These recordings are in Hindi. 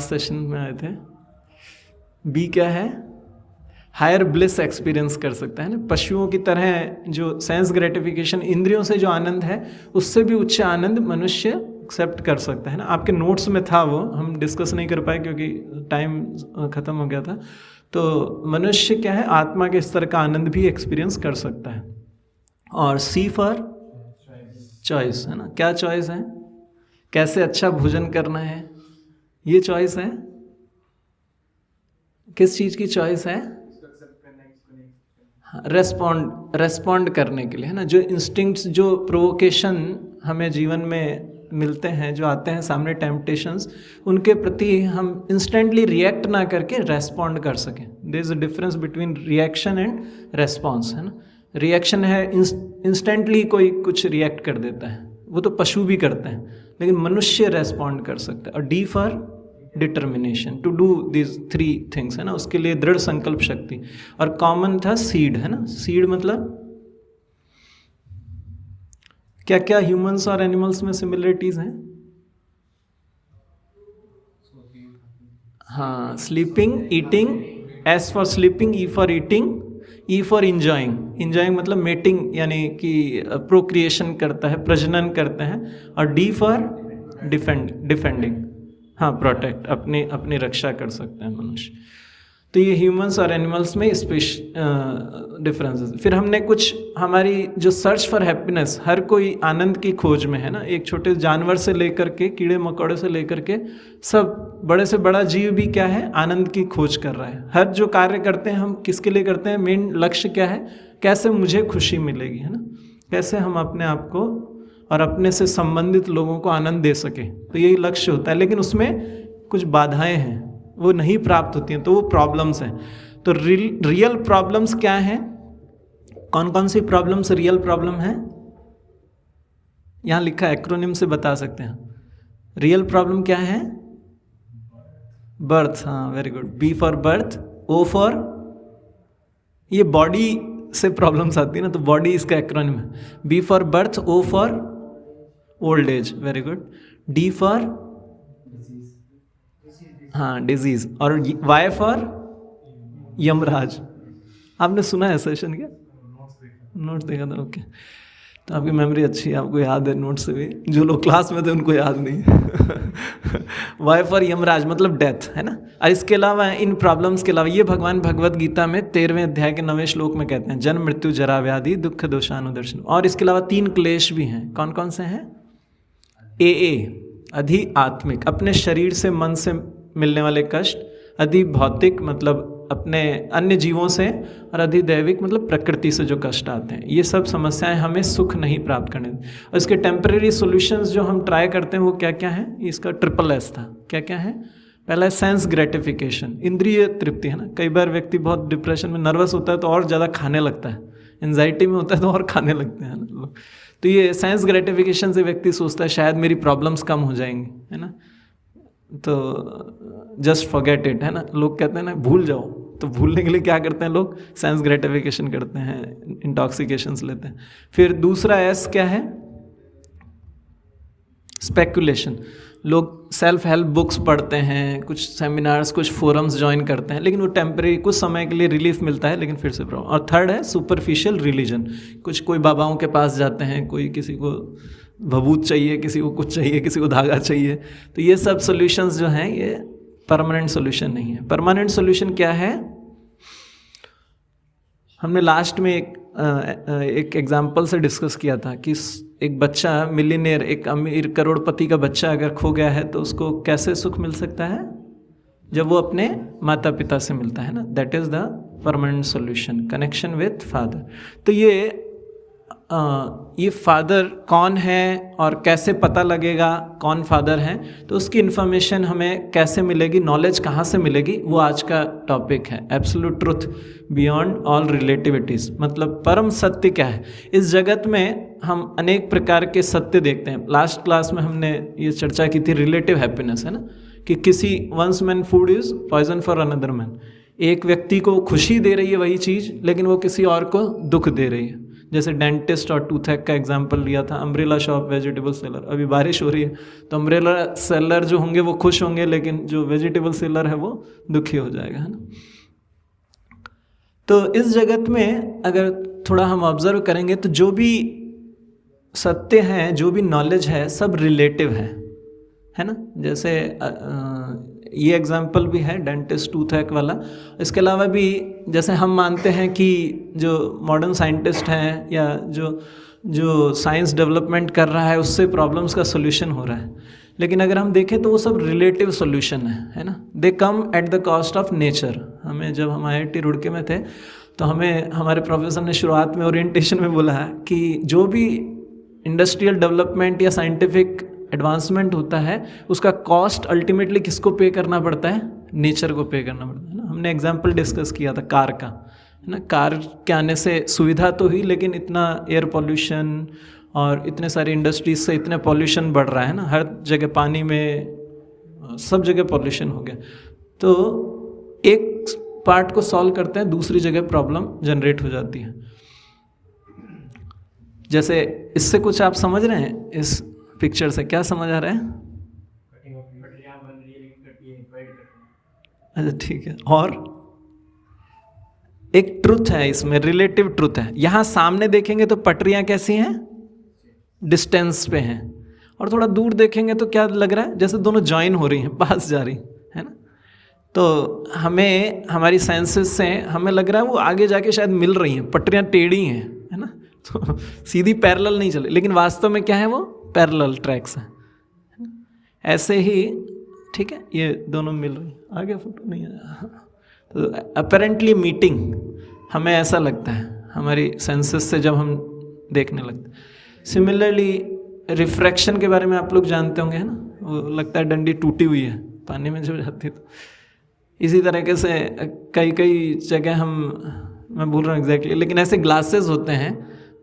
सेशन में आए थे। बी क्या है? हायर ब्लिस एक्सपीरियंस कर सकता है ना, पशुओं की तरह जो सेंस ग्रेटिफिकेशन, इंद्रियों से जो आनंद है उससे भी उच्च आनंद मनुष्य एक्सेप्ट कर सकता है ना। आपके नोट्स में था, वो हम डिस्कस नहीं कर पाए क्योंकि टाइम ख़त्म हो गया था। तो मनुष्य क्या है, आत्मा के स्तर का आनंद भी एक्सपीरियंस कर सकता है। और सी फॉर चॉइस है ना, क्या चॉइस है? कैसे अच्छा भोजन करना है, ये चॉइस है। किस चीज़ की चॉइस है? रेस्पॉन्ड करने के लिए है ना। जो इंस्टिंक्ट्स, जो प्रोवोकेशन हमें जीवन में मिलते हैं, जो आते हैं सामने टेम्पटेशंस, उनके प्रति हम इंस्टेंटली रिएक्ट ना करके रेस्पॉन्ड कर सकें। There is a difference between reaction and response है ना। रिएक्शन है इंस्टेंटली कोई कुछ रिएक्ट कर देता है, वो तो पशु भी करते हैं, लेकिन मनुष्य रेस्पॉन्ड कर सकता है। और D for determination to do this 3 things है ना, उसके लिए दृढ़ संकल्प शक्ति। और कॉमन था सीड है ना। सीड मतलब क्या क्या ह्यूमंस और एनिमल्स में सिमिलरिटीज हैं? हाँ, sleeping, eating. S for sleeping, E for eating, E for enjoying. Enjoying मतलब मेटिंग, यानी कि प्रोक्रिएशन करता है, प्रजनन करते हैं। और डी फॉर डिफेंडिंग, हाँ, प्रोटेक्ट, अपनी रक्षा कर सकते हैं मनुष्य। तो ये ह्यूमंस और एनिमल्स में डिफरेंसेस। फिर हमने कुछ हमारी जो सर्च फॉर हैप्पीनेस, हर कोई आनंद की खोज में है ना। एक छोटे जानवर से लेकर के कीड़े मकोड़े से लेकर के सब बड़े से बड़ा जीव भी क्या है, आनंद की खोज कर रहा है। हर जो कार्य करते हैं हम किसके लिए करते हैं? मेन लक्ष्य क्या है? कैसे मुझे खुशी मिलेगी है ना, कैसे हम अपने आप को और अपने से संबंधित लोगों को आनंद दे सके। तो यही लक्ष्य होता है, लेकिन उसमें कुछ बाधाएं हैं, वो नहीं प्राप्त होती हैं, तो वो प्रॉब्लम्स हैं। तो रियल प्रॉब्लम्स क्या हैं? कौन कौन सी प्रॉब्लम्स रियल प्रॉब्लम है? यहाँ लिखा है, एक्रोनिम से बता सकते हैं। रियल प्रॉब्लम क्या है? बर्थ, हाँ, very good. B for birth, O for, ये बॉडी से प्रॉब्लम्स आती है ना, तो बॉडी इसका एक्रोनिम है। B for birth, O for old age, very good. D for, हाँ, डिजीज। और वाई फॉर यमराज। आपने सुना है सेशन क्या? नोट्स देखा था, ओके। तो आपकी मेमोरी अच्छी है, आपको याद है नोट से भी। जो लोग क्लास में थे उनको याद नहीं। वाई फॉर यमराज मतलब डेथ है ना। और इसके अलावा इन प्रॉब्लम्स के अलावा, ये भगवान भगवद गीता में 13वें अध्याय के 9वें श्लोक में कहते हैं, जन्म मृत्यु जरा व्याधि दुख दोषानुदर्शन। और इसके अलावा 3 क्लेश भी हैं। कौन कौन से हैं? अधि आत्मिक, अपने शरीर से मन से मिलने वाले कष्ट। अधि भौतिक मतलब अपने अन्य जीवों से। और अधिदैविक मतलब प्रकृति से जो कष्ट आते हैं। ये सब समस्याएं हमें सुख नहीं प्राप्त करने। और इसके टेम्परेरी सॉल्यूशंस जो हम ट्राई करते हैं वो क्या क्या है? इसका ट्रिपल एस था। क्या क्या है? पहला है सेंस ग्रेटिफिकेशन, इंद्रिय तृप्ति है ना। कई बार व्यक्ति बहुत डिप्रेशन में, नर्वस होता है तो और ज़्यादा खाने लगता है, एंजाइटी में होता है तो और खाने लगते हैं ना। तो ये सेंस ग्रेटिफिकेशन से व्यक्ति सोचता है शायद मेरी प्रॉब्लम्स कम हो जाएंगी है ना, तो जस्ट फॉरगेट इट है ना। लोग कहते हैं ना भूल जाओ, तो भूलने के लिए क्या करते हैं लोग? सेंस ग्रेटिफिकेशन करते हैं, इंटॉक्सिकेशंस लेते हैं। फिर दूसरा एस क्या है? स्पेकुलेशन। लोग सेल्फ हेल्प बुक्स पढ़ते हैं, कुछ सेमिनार्स, कुछ फोरम्स ज्वाइन करते हैं, लेकिन वो टेम्परेरी, कुछ समय के लिए रिलीफ मिलता है, लेकिन फिर से प्रॉब्लम। और थर्ड है सुपरफिशियल रिलीजन। कोई बाबाओं के पास जाते हैं, कोई किसी को भभूत चाहिए, किसी को कुछ चाहिए, किसी को धागा चाहिए। तो ये सब सॉल्यूशंस जो हैं ये परमानेंट सॉल्यूशन नहीं है। परमानेंट सॉल्यूशन क्या है? हमने लास्ट में एक एग्जाम्पल से डिस्कस किया था कि एक बच्चा मिलियनेयर, एक अमीर करोड़पति का बच्चा अगर खो गया है तो उसको कैसे सुख मिल सकता है? जब वो अपने माता पिता से मिलता है ना। That is the permanent solution, connection with father. तो ये फादर कौन है और कैसे पता लगेगा कौन फादर है, तो उसकी इन्फॉर्मेशन हमें कैसे मिलेगी, नॉलेज कहाँ से मिलेगी, वो आज का टॉपिक है। एब्सोल्यूट ट्रुथ बियॉन्ड ऑल रिलेटिविटीज़, मतलब परम सत्य क्या है। इस जगत में हम अनेक प्रकार के सत्य देखते हैं। लास्ट क्लास में हमने ये चर्चा की थी रिलेटिव हैप्पीनेस है ना, कि किसी one's man food is poison for another man. एक व्यक्ति को खुशी दे रही है वही चीज़, लेकिन वो किसी और को दुख दे रही है। जैसे डेंटिस्ट और टूथेक का एग्जांपल लिया था, अम्ब्रेला शॉप, वेजिटेबल सेलर। अभी बारिश हो रही है तो अम्ब्रेला सेलर जो होंगे वो खुश होंगे, लेकिन जो वेजिटेबल सेलर है वो दुखी हो जाएगा, है ना। तो इस जगत में अगर थोड़ा हम ऑब्जर्व करेंगे तो जो भी सत्य है, जो भी नॉलेज है, सब रिलेटिव है ना। जैसे ये एग्जाम्पल भी है डेंटिस्ट टूथेक वाला। इसके अलावा भी जैसे हम मानते हैं कि जो मॉडर्न साइंटिस्ट हैं या जो साइंस डेवलपमेंट कर रहा है उससे प्रॉब्लम्स का सोल्यूशन हो रहा है, लेकिन अगर हम देखें तो वो सब रिलेटिव सोल्यूशन है ना। They come at the cost of nature. हमें जब हम IIT रुड़की में थे तो हमें हमारे प्रोफेसर ने शुरुआत में ओरिएंटेशन में बोला है कि जो भी इंडस्ट्रियल डेवलपमेंट या साइंटिफिक एडवांसमेंट होता है उसका कॉस्ट अल्टीमेटली किसको पे करना पड़ता है? नेचर को पे करना पड़ता है ना। हमने एग्जाम्पल डिस्कस किया था कार का, है ना। कार के आने से सुविधा तो हुई, लेकिन इतना एयर पॉल्यूशन और इतने सारे इंडस्ट्रीज से इतने पॉल्यूशन बढ़ रहा है ना, हर जगह पानी में सब जगह पॉल्यूशन हो गया। तो एक पार्ट को सॉल्व करते हैं, दूसरी जगह प्रॉब्लम जनरेट हो जाती है। जैसे इससे कुछ आप समझ रहे हैं? इस पिक्चर से क्या समझ आ रहा है? अच्छा ठीक है। और एक ट्रुथ है इसमें, रिलेटिव ट्रुथ है। यहाँ सामने देखेंगे तो पटरियाँ कैसी हैं? डिस्टेंस पे हैं। और थोड़ा दूर देखेंगे तो क्या लग रहा है? जैसे दोनों ज्वाइन हो रही हैं, पास जा रही है ना। तो हमें हमारी सेंसेस से हमें लग रहा है वो आगे जाके शायद मिल रही हैं, पटरियाँ टेढ़ी हैं, है ना। तो सीधी पैरेलल नहीं चले, लेकिन वास्तव में क्या है? वो पैरेलल ट्रैक्स हैं। ऐसे ही ठीक है, ये दोनों मिल रही, आगे फोटो नहीं आया। तो अपेरेंटली मीटिंग, हमें ऐसा लगता है हमारी सेंसेस से जब हम देखने लगते हैं। सिमिलरली रिफ्रैक्शन के बारे में आप लोग जानते होंगे, है ना। वो लगता है डंडी टूटी हुई है पानी में जब जाती है। तो इसी तरीके से कई जगह मैं भूल रहा हूँ एग्जैक्टली, लेकिन ऐसे ग्लासेस होते हैं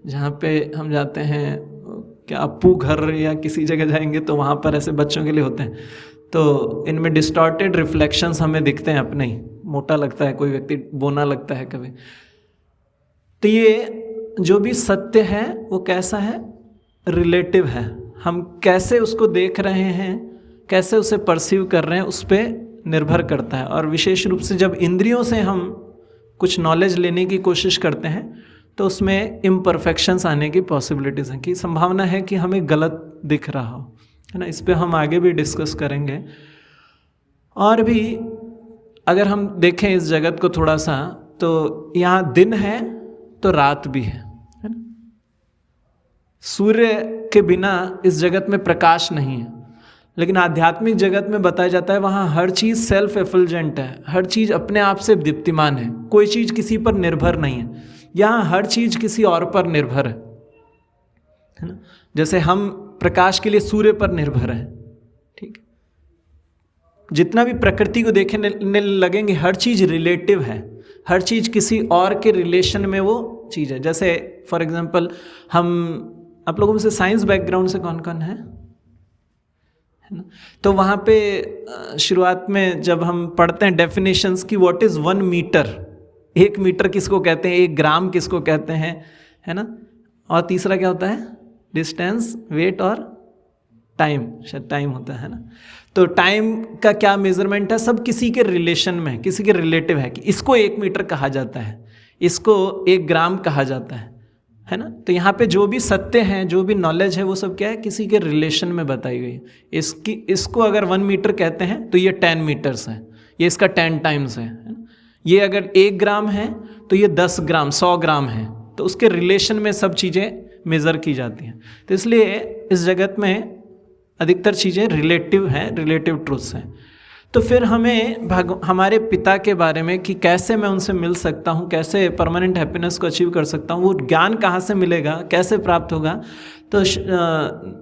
जहाँ पे हम जाते हैं, क्या अप्पू घर या किसी जगह जाएंगे तो वहाँ पर ऐसे बच्चों के लिए होते हैं। तो इनमें डिस्टॉर्टेड रिफ्लेक्शंस हमें दिखते हैं अपने ही, मोटा लगता है कोई व्यक्ति, बोना लगता है कभी। तो ये जो भी सत्य है वो कैसा है? रिलेटिव है। हम कैसे उसको देख रहे हैं, कैसे उसे परसीव कर रहे हैं, उस पर निर्भर करता है। और विशेष रूप से जब इंद्रियों से हम कुछ नॉलेज लेने की कोशिश करते हैं तो उसमें इम्परफेक्शंस आने की पॉसिबिलिटीज़ हैं, कि संभावना है कि हमें गलत दिख रहा हो, है ना। इस पे हम आगे भी डिस्कस करेंगे। और भी अगर हम देखें इस जगत को थोड़ा सा, तो यहाँ दिन है तो रात भी है ना। सूर्य के बिना इस जगत में प्रकाश नहीं है, लेकिन आध्यात्मिक जगत में बताया जाता है वहाँ हर चीज़ सेल्फ एफल्जेंट है, हर चीज़ अपने आप से दीप्तिमान है, कोई चीज़ किसी पर निर्भर नहीं है। यहाँ हर चीज़ किसी और पर निर्भर है ना। जैसे हम प्रकाश के लिए सूर्य पर निर्भर है, ठीक। जितना भी प्रकृति को देखने लगेंगे हर चीज़ रिलेटिव है, हर चीज़ किसी और के रिलेशन में वो चीज़ है। जैसे फॉर एग्जांपल आप लोगों में से साइंस बैकग्राउंड से कौन कौन है ना। तो वहाँ पे शुरुआत में जब हम पढ़ते हैं डेफिनेशंस की, व्हाट इज़ 1 मीटर, 1 मीटर किसको कहते हैं, 1 ग्राम किसको कहते हैं, है ना। और तीसरा क्या होता है? डिस्टेंस, वेट और टाइम, शायद टाइम होता है ना। तो टाइम का क्या मेजरमेंट है? सब किसी के रिलेशन में, किसी के रिलेटिव है, कि इसको 1 मीटर कहा जाता है, इसको 1 ग्राम कहा जाता है ना। तो यहाँ पे जो भी सत्य है, जो भी नॉलेज है, वो सब क्या है? किसी के रिलेशन में बताई गई है। इसको अगर 1 मीटर कहते हैं तो ये 10 मीटर्स है, ये इसका 10 टाइम्स है ना। ये अगर 1 ग्राम है तो ये 10 ग्राम, 100 ग्राम है। तो उसके रिलेशन में सब चीज़ें मेज़र की जाती हैं। तो इसलिए इस जगत में अधिकतर चीज़ें रिलेटिव हैं, रिलेटिव ट्रूथ्स हैं। तो फिर हमें हमारे पिता के बारे में, कि कैसे मैं उनसे मिल सकता हूँ, कैसे परमानेंट हैप्पीनेस को अचीव कर सकता हूँ, वो ज्ञान कहाँ से मिलेगा, कैसे प्राप्त होगा। तो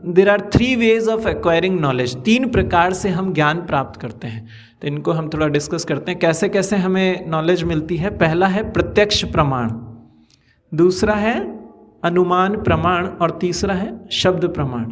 there are 3 ways of acquiring knowledge. 3 प्रकार से हम ज्ञान प्राप्त करते हैं। तो इनको हम थोड़ा डिस्कस करते हैं, कैसे कैसे हमें नॉलेज मिलती है। पहला है प्रत्यक्ष प्रमाण, दूसरा है अनुमान प्रमाण, और तीसरा है शब्द प्रमाण।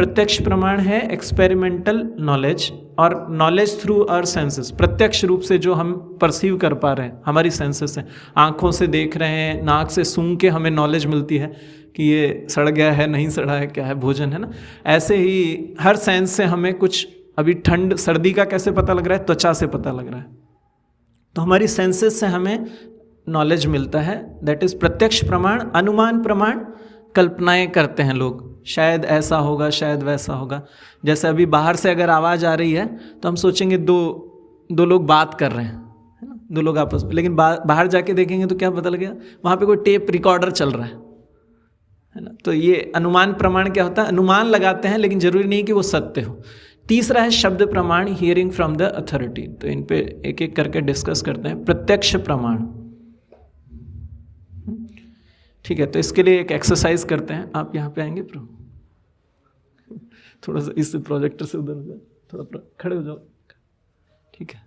प्रत्यक्ष प्रमाण है एक्सपेरिमेंटल नॉलेज और नॉलेज थ्रू आवर सेंसेस, प्रत्यक्ष रूप से जो हम परसीव कर पा रहे हैं हमारी सेंसेस से, आँखों से देख रहे हैं, नाक से सूंघ के हमें नॉलेज मिलती है कि ये सड़ गया है, नहीं सड़ा है, क्या है, भोजन है ना। ऐसे ही हर सेंस से हमें कुछ, अभी ठंड सर्दी का कैसे पता लग रहा है, त्वचा से पता लग रहा है। तो हमारी सेंसेस से हमें नॉलेज मिलता है, दैट इज प्रत्यक्ष प्रमाण। अनुमान प्रमाण कल्पनाएं करते हैं लोग, शायद ऐसा होगा, शायद वैसा होगा। जैसे अभी बाहर से अगर आवाज़ आ रही है तो हम सोचेंगे दो लोग बात कर रहे हैं, है ना, दो लोग आपस में, लेकिन बाहर जाके देखेंगे तो क्या पता लगेगा, वहाँ पे कोई टेप रिकॉर्डर चल रहा है ना। तो ये अनुमान प्रमाण क्या होता है, अनुमान लगाते हैं लेकिन जरूरी नहीं कि वो सत्य हो। तीसरा है शब्द प्रमाण, हियरिंग फ्रॉम द अथॉरिटी। तो इन पे एक एक करके डिस्कस करते हैं। प्रत्यक्ष प्रमाण, ठीक है, तो इसके लिए एक एक्सरसाइज करते हैं। आप यहाँ पे आएंगे प्रभु, थोड़ा सा इस प्रोजेक्टर से उधर हो जाओ, थोड़ा खड़े हो जाओ, ठीक है।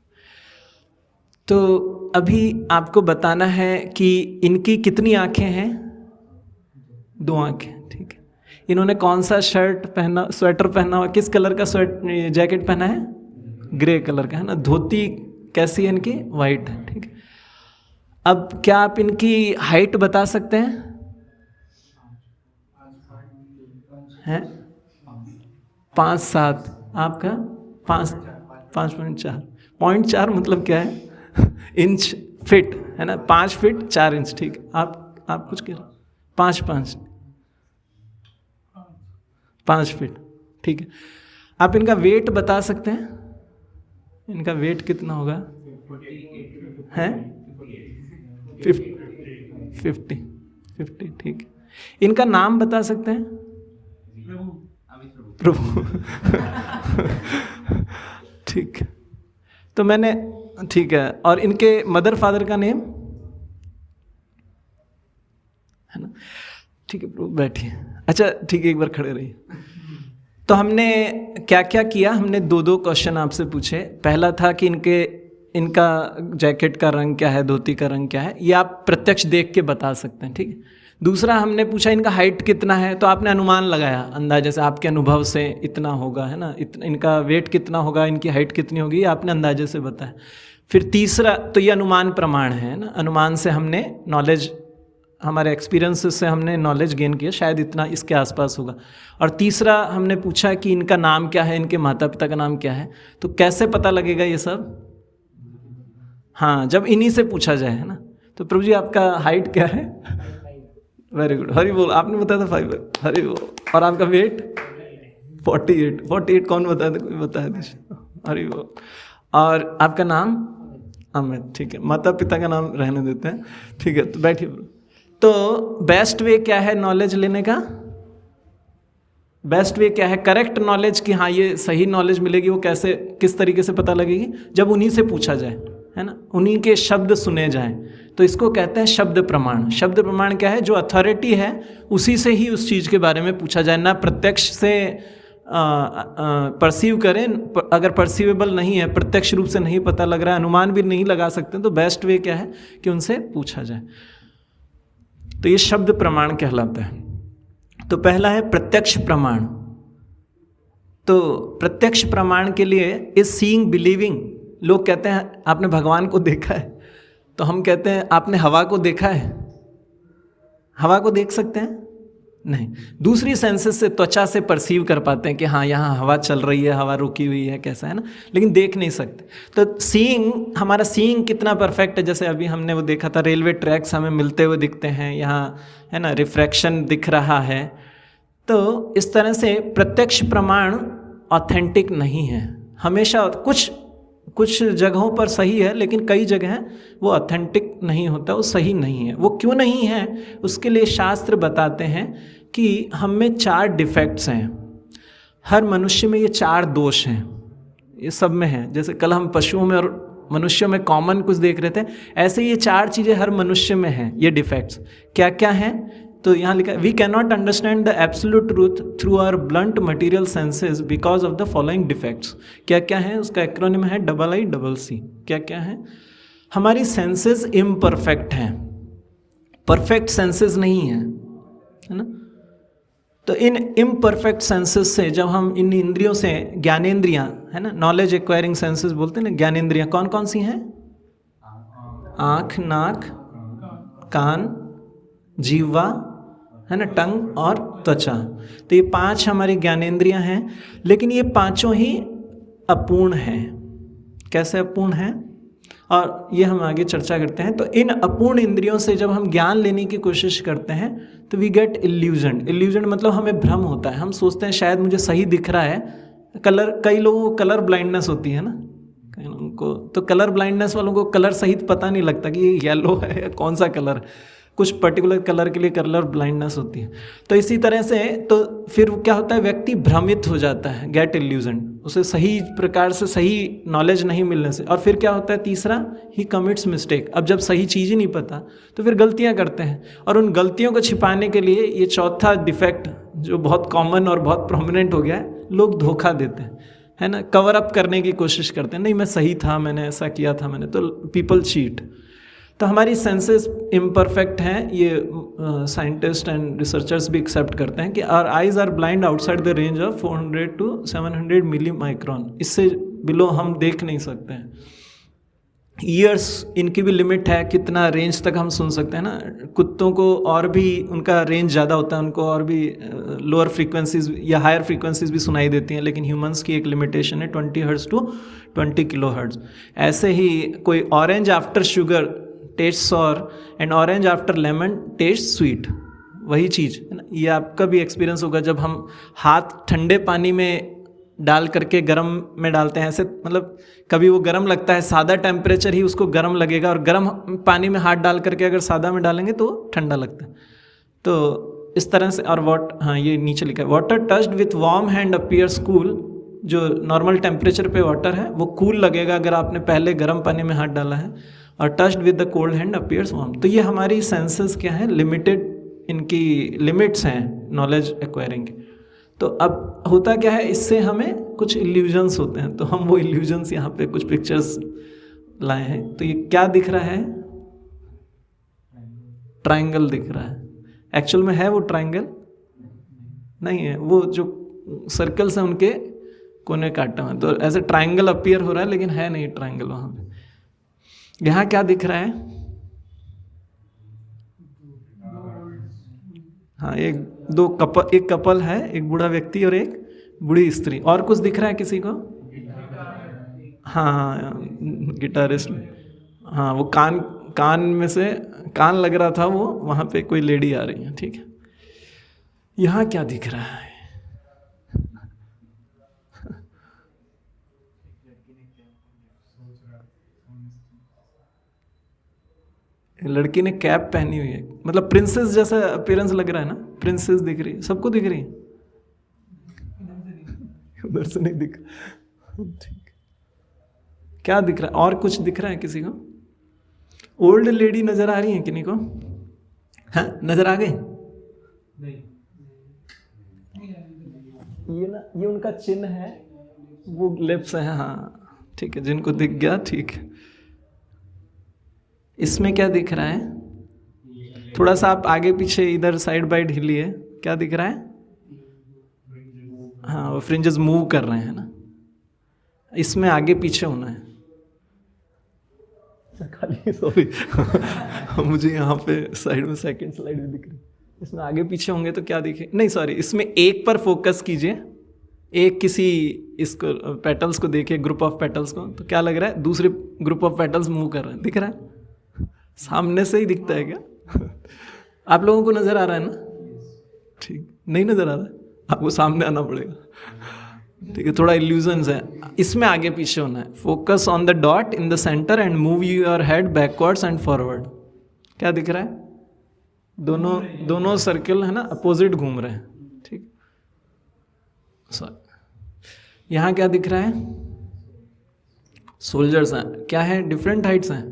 तो अभी आपको बताना है कि इनकी कितनी आंखें हैं, 2 आंखें, ठीक है। इन्होंने कौन सा शर्ट पहना, स्वेटर पहना हुआ, किस कलर का जैकेट पहना है, ग्रे कलर का, है ना। धोती कैसी है इनकी, वाइट है, ठीक है। अब क्या आप इनकी हाइट बता सकते हैं? 5'7", आपका 5.4। 0.4 मतलब क्या है इंच, फिट, है ना, 5 फीट 4 इंच, ठीक है। आप कुछ कह रहे, 5 फीट, ठीक है। आप इनका वेट बता सकते हैं, इनका वेट कितना होगा, है 50, ठीक है। इनका नाम बता सकते हैं, प्रभु ठीक है। तो मैंने, ठीक है, और इनके मदर फादर का नेम, है ना, ठीक है प्रभु, बैठिए। अच्छा ठीक है, एक बार खड़े रहिए। तो हमने क्या क्या किया, हमने 2 क्वेश्चन आपसे पूछे। पहला था कि इनका जैकेट का रंग क्या है, धोती का रंग क्या है, ये आप प्रत्यक्ष देख के बता सकते हैं, ठीक है। दूसरा हमने पूछा इनका हाइट कितना है, तो आपने अनुमान लगाया, अंदाजे से आपके अनुभव से इतना होगा, है ना। इनका वेट कितना होगा, इनकी हाइट कितनी होगी, आपने अंदाजे से बताया। फिर तीसरा, तो ये अनुमान प्रमाण है ना, अनुमान से हमने नॉलेज, हमारे एक्सपीरियंसेस से हमने नॉलेज गेन किया, शायद इतना इसके आसपास होगा। और तीसरा हमने पूछा कि इनका नाम क्या है, इनके माता पिता का नाम क्या है। तो कैसे पता लगेगा ये सब, हाँ, जब इन्हीं से पूछा जाए, है ना। तो प्रभु जी आपका हाइट क्या है, वेरी गुड, हरी बोल, आपने बताया था 5, हरी बोल। और आपका वेट 48 कौन बताया था, कोई बताया था, हरी बोल। और आपका नाम अमित, ठीक है, माता पिता का नाम रहने देते हैं, ठीक है। तो बैठिए। तो बेस्ट वे क्या है नॉलेज लेने का, बेस्ट वे क्या है, करेक्ट नॉलेज की, हाँ ये सही नॉलेज मिलेगी, वो कैसे, किस तरीके से पता लगेगी, जब उन्हीं से पूछा जाए, है ना, उन्हीं के शब्द सुने जाएं। तो इसको कहते हैं शब्द प्रमाण। शब्द प्रमाण क्या है, जो अथॉरिटी है उसी से ही उस चीज़ के बारे में पूछा जाए, ना प्रत्यक्ष से परसीव करें। अगर परसीवेबल नहीं है, प्रत्यक्ष रूप से नहीं पता लग रहा है, अनुमान भी नहीं लगा सकते, तो बेस्ट वे क्या है कि उनसे पूछा जाए। तो ये शब्द प्रमाण कहलाता है। तो पहला है प्रत्यक्ष प्रमाण। तो प्रत्यक्ष प्रमाण के लिए इज सीइंग बिलीविंग। लोग कहते हैं आपने भगवान को देखा है, तो हम कहते हैं आपने हवा को देखा है। हवा को देख सकते हैं? नहीं। दूसरी सेंसेस से, त्वचा से परसीव कर पाते हैं कि हाँ यहाँ हवा चल रही है, हवा रुकी हुई है, कैसा है ना, लेकिन देख नहीं सकते। तो सीइंग, हमारा सीइंग कितना परफेक्ट है, जैसे अभी हमने वो देखा था, रेलवे ट्रैक्स हमें मिलते हुए दिखते हैं, यहाँ है ना, रिफ्रैक्शन दिख रहा है। तो इस तरह से प्रत्यक्ष प्रमाण ऑथेंटिक नहीं है। हमेशा कुछ जगहों पर सही है, लेकिन कई जगह वो ऑथेंटिक नहीं होता, वो सही नहीं है। वो क्यों नहीं है, उसके लिए शास्त्र बताते हैं कि हम में 4 डिफेक्ट्स हैं। हर मनुष्य में ये 4 दोष हैं, ये सब में हैं। जैसे कल हम पशुओं में और मनुष्यों में कॉमन कुछ देख रहे थे, ऐसे ये 4 चीज़ें हर मनुष्य में हैं, ये डिफेक्ट्स। क्या क्या हैं? तो यहाँ लिखा है, we can not understand the absolute truth through our blunt material senses because of the following defects. क्या क्या है? उसका एक्रोनिम है IICC। क्या क्या है? हमारी सेंसेस इम्परफेक्ट हैं, परफेक्ट सेंसेस नहीं है, है ना। तो इन इम्परफेक्ट सेंसेस से जब हम इन इंद्रियों से, ज्ञानेंद्रियां है ना, नॉलेज एक्वायरिंग सेंसेस बोलते हैं ना, ज्ञानेंद्रियां कौन कौन सी हैं? आँख, नाक, कान, जीवा है ना, टंग और त्वचा। तो ये 5 हमारी ज्ञानेंद्रियां हैं, लेकिन ये पांचों ही अपूर्ण हैं। कैसे अपूर्ण हैं, और ये हम आगे चर्चा करते हैं। तो इन अपूर्ण इंद्रियों से जब हम ज्ञान लेने की कोशिश करते हैं तो वी गेट इल्यूजन। इल्यूजन मतलब हमें भ्रम होता है, हम सोचते हैं शायद मुझे सही दिख रहा है। कलर, कई लोगों को कलर ब्लाइंडनेस होती है ना, कई लोगों को, तो कलर ब्लाइंडनेस वालों को कलर सहित पता नहीं लगता कि ये येलो है या कौन सा कलर, कुछ पर्टिकुलर कलर के लिए कलर ब्लाइंडनेस होती है। तो इसी तरह से तो फिर क्या होता है, व्यक्ति भ्रमित हो जाता है, गेट इल्यूजन, उसे सही प्रकार से सही नॉलेज नहीं मिलने से। और फिर क्या होता है, तीसरा, ही कमिट्स मिस्टेक। अब जब सही चीज़ ही नहीं पता तो फिर गलतियां करते हैं, और उन गलतियों को छिपाने के लिए ये चौथा डिफेक्ट जो बहुत कॉमन और बहुत प्रोमिनेंट हो गया है, लोग धोखा देते हैं, है ना, कवर अप करने की कोशिश करते हैं, नहीं मैं सही था, मैंने ऐसा किया था मैंने, तो पीपल चीट। तो हमारी सेंसेस इम्परफेक्ट हैं, ये साइंटिस्ट एंड रिसर्चर्स भी एक्सेप्ट करते हैं कि our eyes are blind outside the range of 400 to 700 milli micron, इससे बिलो हम देख नहीं सकते हैं। ईयर्स, इनकी भी लिमिट है, कितना रेंज तक हम सुन सकते हैं ना। कुत्तों को और भी उनका रेंज ज़्यादा होता है, उनको और भी लोअर फ्रीक्वेंसीज या हायर फ्रीक्वेंसीज भी सुनाई देती हैं, लेकिन ह्यूमंस की एक लिमिटेशन है 20 हर्ट्ज टू 20 किलो हर्ट्ज। ऐसे ही कोई orange after sugar taste sour and orange after lemon taste sweet, वही चीज़ है ना। ये आपका भी एक्सपीरियंस होगा, जब हम हाथ ठंडे पानी में डाल करके गर्म में डालते हैं, ऐसे मतलब कभी वो गर्म लगता है, सादा टेम्परेचर ही उसको गर्म लगेगा, और गर्म पानी में हाथ डाल करके अगर सादा में डालेंगे तो ठंडा लगता है। तो इस तरह से, और हाँ ये नीचे लिखा है, water touched with warm hand appears cool. जो नॉर्मल टेम्परेचर पे वाटर है वो कूल लगेगा अगर आपने पहले गर्म पानी में हाथ डाला है, और touched with the cold hand appears warm. तो ये हमारी सेंसेस क्या है, लिमिटेड, इनकी लिमिट्स हैं नॉलेज एक्वायरिंग की। तो अब होता क्या है, इससे हमें कुछ इल्यूजन्स होते हैं, तो हम वो इल्यूजन्स यहाँ पे कुछ पिक्चर्स लाए हैं। तो ये क्या दिख रहा है, ट्रायंगल दिख रहा है, एक्चुअल में है वो ट्रायंगल नहीं है, वो जो सर्कल्स हैं उनके कोने काटा हुआ, तो ऐसे ट्रायंगल अपीयर हो रहा है, लेकिन है नहीं ट्रायंगल वहाँ पे। यहाँ क्या दिख रहा है, हाँ एक कपल है, एक बूढ़ा व्यक्ति और एक बूढ़ी स्त्री। और कुछ दिख रहा है किसी को? हाँ गिटारिस्ट, हाँ वो कान में से कान लग रहा था, वो वहाँ पे कोई लेडी आ रही है, ठीक है। यहाँ क्या दिख रहा है, लड़की ने कैप पहनी हुई है, मतलब प्रिंसेस जैसा अपीयरेंस लग रहा है ना, प्रिंसेस दिख रही है, सबको दिख रही है, उधर से नहीं दिख, ठीक। क्या दिख रहा है, और कुछ दिख रहा है किसी को? ओल्ड लेडी नजर आ रही है किन्हीं को? हाँ नजर आ गई? ये ना, ये उनका चिन्ह है, वो लिप्स है, हाँ ठीक है, जिनको दिख गया ठीक है। इसमें क्या दिख रहा है, थोड़ा सा आप आगे पीछे इधर साइड बाइड हिलिए, क्या दिख रहा है? हाँ वो फ्रिंजेस मूव कर रहे हैं ना, इसमें आगे पीछे होना है खाली, सॉरी मुझे यहाँ पे साइड में सेकंड स्लाइड भी दिख रही, इसमें आगे पीछे होंगे तो क्या दिखे, नहीं सॉरी, इसमें एक पर फोकस कीजिए, एक किसी इसको पेटल्स को देखिए, ग्रुप ऑफ पेटल्स को, तो क्या लग रहा है, दूसरे ग्रुप ऑफ पेटल्स मूव कर रहे हैं, दिख रहा है? सामने से ही दिखता है क्या? आप लोगों को नजर आ रहा है ना? ठीक, नहीं नजर आ रहा है, आपको सामने आना पड़ेगा, ठीक है, थोड़ा इल्यूजन्स है, इसमें आगे पीछे होना है। Focus on the dot in the centre and move your head backwards and forward. क्या दिख रहा है? दोनों सर्कल है ना, अपोजिट घूम रहे हैं, ठीक। सॉरी, यहाँ क्या दिख रहा है? सोल्जर्स हैं, क्या है, डिफरेंट हाइट्स हैं,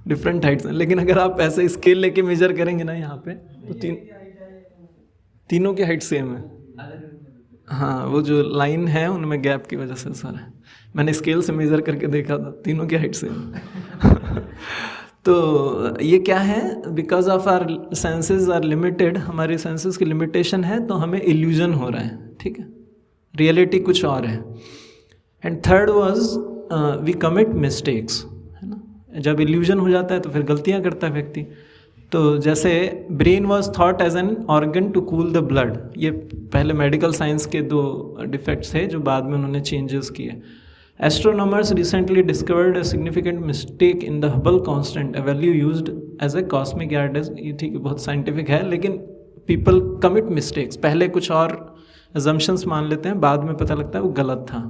डिफरेंट हाइट्स हैं, लेकिन अगर आप ऐसे स्केल लेके मेजर करेंगे ना यहाँ पे, तो तीनों की हाइट सेम है। हाँ वो जो लाइन है उनमें गैप की वजह से सर है, मैंने स्केल से मेजर करके देखा था, तीनों की हाइट सेम तो ये क्या है, because of our senses are limited, हमारे सेंसेस की लिमिटेशन है, तो हमें इल्यूजन हो रहा है, ठीक है, रियलिटी कुछ और है। And third was we commit mistakes, है ना, जब इल्यूजन हो जाता है तो फिर गलतियां करता है व्यक्ति। तो जैसे brain was thought as an organ to cool the blood, ये पहले मेडिकल साइंस के 2 डिफेक्ट्स थे जो बाद में उन्होंने चेंजेस किए। Astronomers recently discovered a significant mistake in the Hubble constant, a value used as a cosmic yardage। ये ठीक है, बहुत साइंटिफिक है, लेकिन people commit mistakes, पहले कुछ और assumptions मान लेते हैं, बाद में पता लगता है वो गलत था।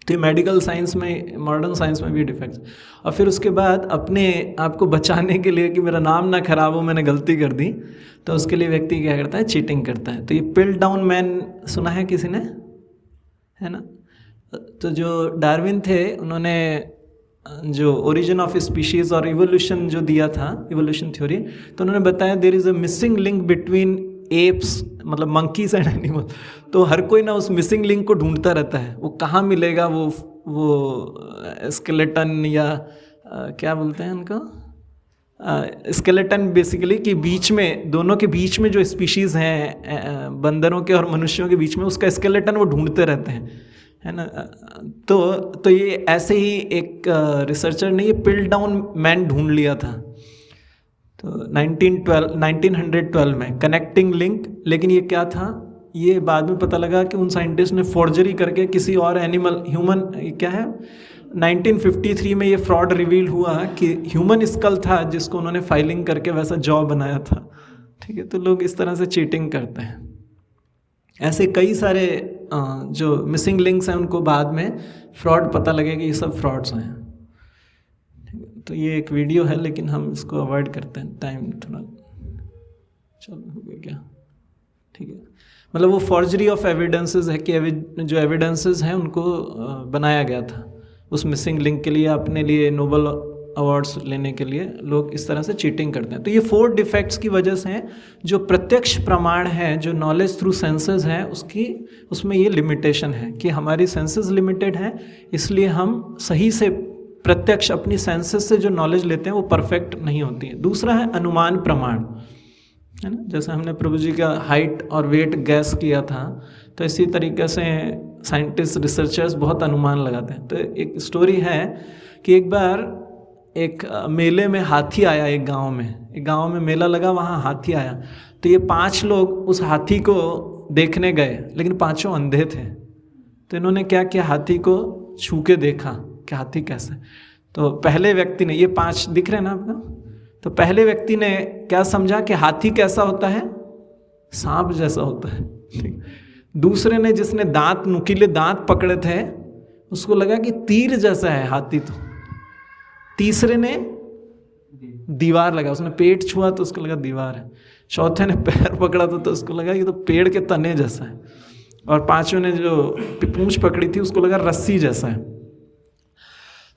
तो ये मेडिकल साइंस में, मॉडर्न साइंस में भी डिफेक्ट्स। और फिर उसके बाद अपने आप को बचाने के लिए कि मेरा नाम ना खराब हो, मैंने गलती कर दी, तो उसके लिए व्यक्ति क्या करता है, चीटिंग करता है। तो ये पिल डाउन मैन सुना है किसी ने, है ना। तो जो डार्विन थे, उन्होंने जो ओरिजिन ऑफ स्पीशीज़ और इवोल्यूशन जो दिया था, इवोल्यूशन थ्योरी, तो उन्होंने बताया there is a missing link between apes, मतलब मंकीज एंड एनिमल। तो हर कोई ना उस मिसिंग लिंक को ढूंढता रहता है, वो कहाँ मिलेगा, वो स्केलेटन या क्या बोलते हैं उनका, स्केलेटन बेसिकली, कि बीच में, दोनों के बीच में जो स्पीशीज़ हैं बंदरों के और मनुष्यों के बीच में, उसका स्केलेटन वो ढूंढते रहते हैं, है ना। तो ये ऐसे ही एक रिसर्चर ने ये पिल डाउन मैन ढूंढ लिया था, तो 1912 में, कनेक्टिंग लिंक। लेकिन ये क्या था, ये बाद में पता लगा कि उन साइंटिस्ट ने फॉर्जरी करके किसी और एनिमल, ह्यूमन, क्या है, 1953 में ये फ्रॉड रिवील हुआ कि ह्यूमन स्कल था जिसको उन्होंने फाइलिंग करके वैसा जॉ बनाया था, ठीक है। तो लोग इस तरह से चीटिंग करते हैं। ऐसे कई सारे जो मिसिंग लिंक्स हैं उनको बाद में फ्रॉड पता लगे कि ये सब फ्रॉड्स हैं। तो ये एक वीडियो है, लेकिन हम इसको अवॉइड करते हैं, टाइम थोड़ा चलो हो गया क्या, ठीक है। मतलब वो फॉर्जरी ऑफ एविडेंसेस है कि जो एविडेंसेस हैं उनको बनाया गया था उस मिसिंग लिंक के लिए, अपने लिए नोबेल अवार्ड्स लेने के लिए लोग इस तरह से चीटिंग करते हैं। तो ये 4 डिफेक्ट्स की वजह से हैं। जो प्रत्यक्ष प्रमाण है, जो नॉलेज थ्रू सेंसेस है, उसमें ये लिमिटेशन है कि हमारी सेंसेस लिमिटेड हैं, इसलिए हम सही से प्रत्यक्ष अपनी सेंसेस से जो नॉलेज लेते हैं वो परफेक्ट नहीं होती है। दूसरा है अनुमान प्रमाण, है ना। जैसे हमने प्रभु जी का हाइट और वेट गैस किया था, तो इसी तरीके से साइंटिस्ट, रिसर्चर्स बहुत अनुमान लगाते हैं। तो एक स्टोरी है कि एक बार एक मेले में हाथी आया, एक गांव में मेला लगा, वहाँ हाथी आया। तो ये 5 लोग उस हाथी को देखने गए, लेकिन 5 अंधे थे। तो इन्होंने क्या किया, हाथी को छू के देखा कि हाथी कैसा है। तो पहले व्यक्ति ने, ये 5 दिख रहे हैं ना आपको, तो पहले व्यक्ति ने क्या समझा कि हाथी कैसा होता है, सांप जैसा होता है, ठीक। दूसरे ने, जिसने दांत, नुकीले दांत पकड़े थे, उसको लगा कि तीर जैसा है हाथी। तो तीसरे ने दीवार लगा, उसने पेट छुआ तो उसको लगा दीवार है। चौथे ने पैर पकड़ा तो उसको लगा ये तो पेड़ के तने जैसा है। और 5वें ने जो पूंछ पकड़ी थी उसको लगा रस्सी जैसा है।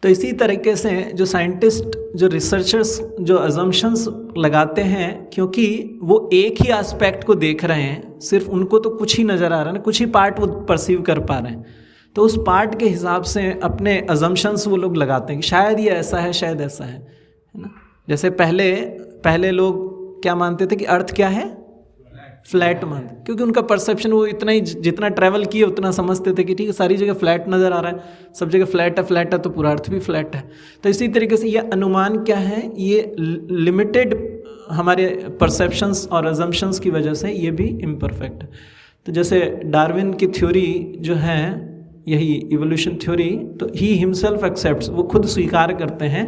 तो इसी तरीके से जो साइंटिस्ट, जो रिसर्चर्स जो अजम्पशंस लगाते हैं, क्योंकि वो एक ही एस्पेक्ट को देख रहे हैं, सिर्फ उनको तो कुछ ही नज़र आ रहा है ना, कुछ ही पार्ट वो परसीव कर पा रहे हैं, तो उस पार्ट के हिसाब से अपने अजम्पशंस वो लोग लगाते हैं कि शायद ये ऐसा है, शायद ऐसा है ना। जैसे पहले लोग क्या मानते थे कि अर्थ क्या है, फ्लैट मानते, क्योंकि उनका परसेप्शन, वो इतना ही, जितना ट्रैवल किए उतना समझते थे कि ठीक है सारी जगह फ्लैट नज़र आ रहा है, सब जगह फ्लैट है तो पूरा अर्थ भी फ्लैट है। तो इसी तरीके से ये अनुमान क्या है, ये लिमिटेड हमारे परसेप्शंस और अजम्पशंस की वजह से ये भी इम्परफेक्ट है। तो जैसे डार्विन की थ्योरी जो है, यही इवोल्यूशन थ्योरी, तो ही हिमसेल्फ एक्सेप्ट्स, वो खुद स्वीकार करते हैं,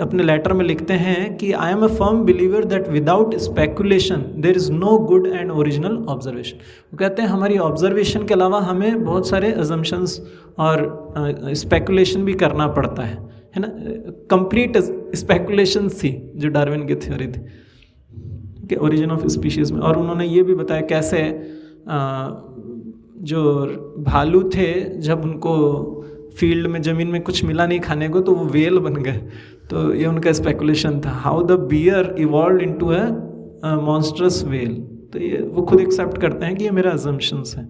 अपने लेटर में लिखते हैं कि I am a firm believer that without speculation there is no good and original observation. वो कहते हैं हमारी ऑब्जर्वेशन के अलावा हमें बहुत सारे अजम्पशंस और स्पेकुलेशन भी करना पड़ता है ना। कंप्लीट स्पेकुलेशन थी जो डार्विन की थ्योरी थी कि ओरिजिन ऑफ स्पीशीज़ में। और उन्होंने ये भी बताया कैसे जो भालू थे, जब उनको फील्ड में, ज़मीन में कुछ मिला नहीं खाने को, तो वो वेल बन गए। तो ये उनका स्पेकुलेशन था, how the bear evolve into a monstrous whale. तो ये वो खुद एक्सेप्ट करते हैं कि ये मेरा अजम्पशंस है।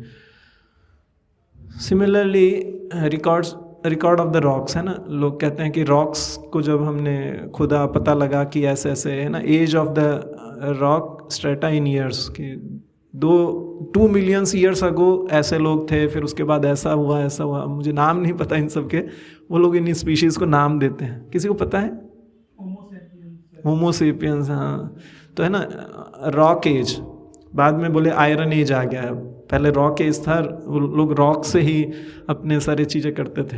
Similarly record of the rocks है ना, लोग कहते हैं कि रॉक्स को जब हमने खुदा पता लगा कि ऐसे ऐसे है ना, age of the rock strata in years कि 2 मिलियन ईयर्स अगो ऐसे लोग थे, फिर उसके बाद ऐसा हुआ, मुझे नाम नहीं पता इन सब के, वो लोग इन स्पीशीज़ को नाम देते हैं। किसी को पता है? होमो सेपियंस, हाँ। तो है ना रॉक एज, बाद में बोले आयरन एज आ गया है, पहले रॉक एज था, वो लोग रॉक से ही अपने सारी चीज़ें करते थे।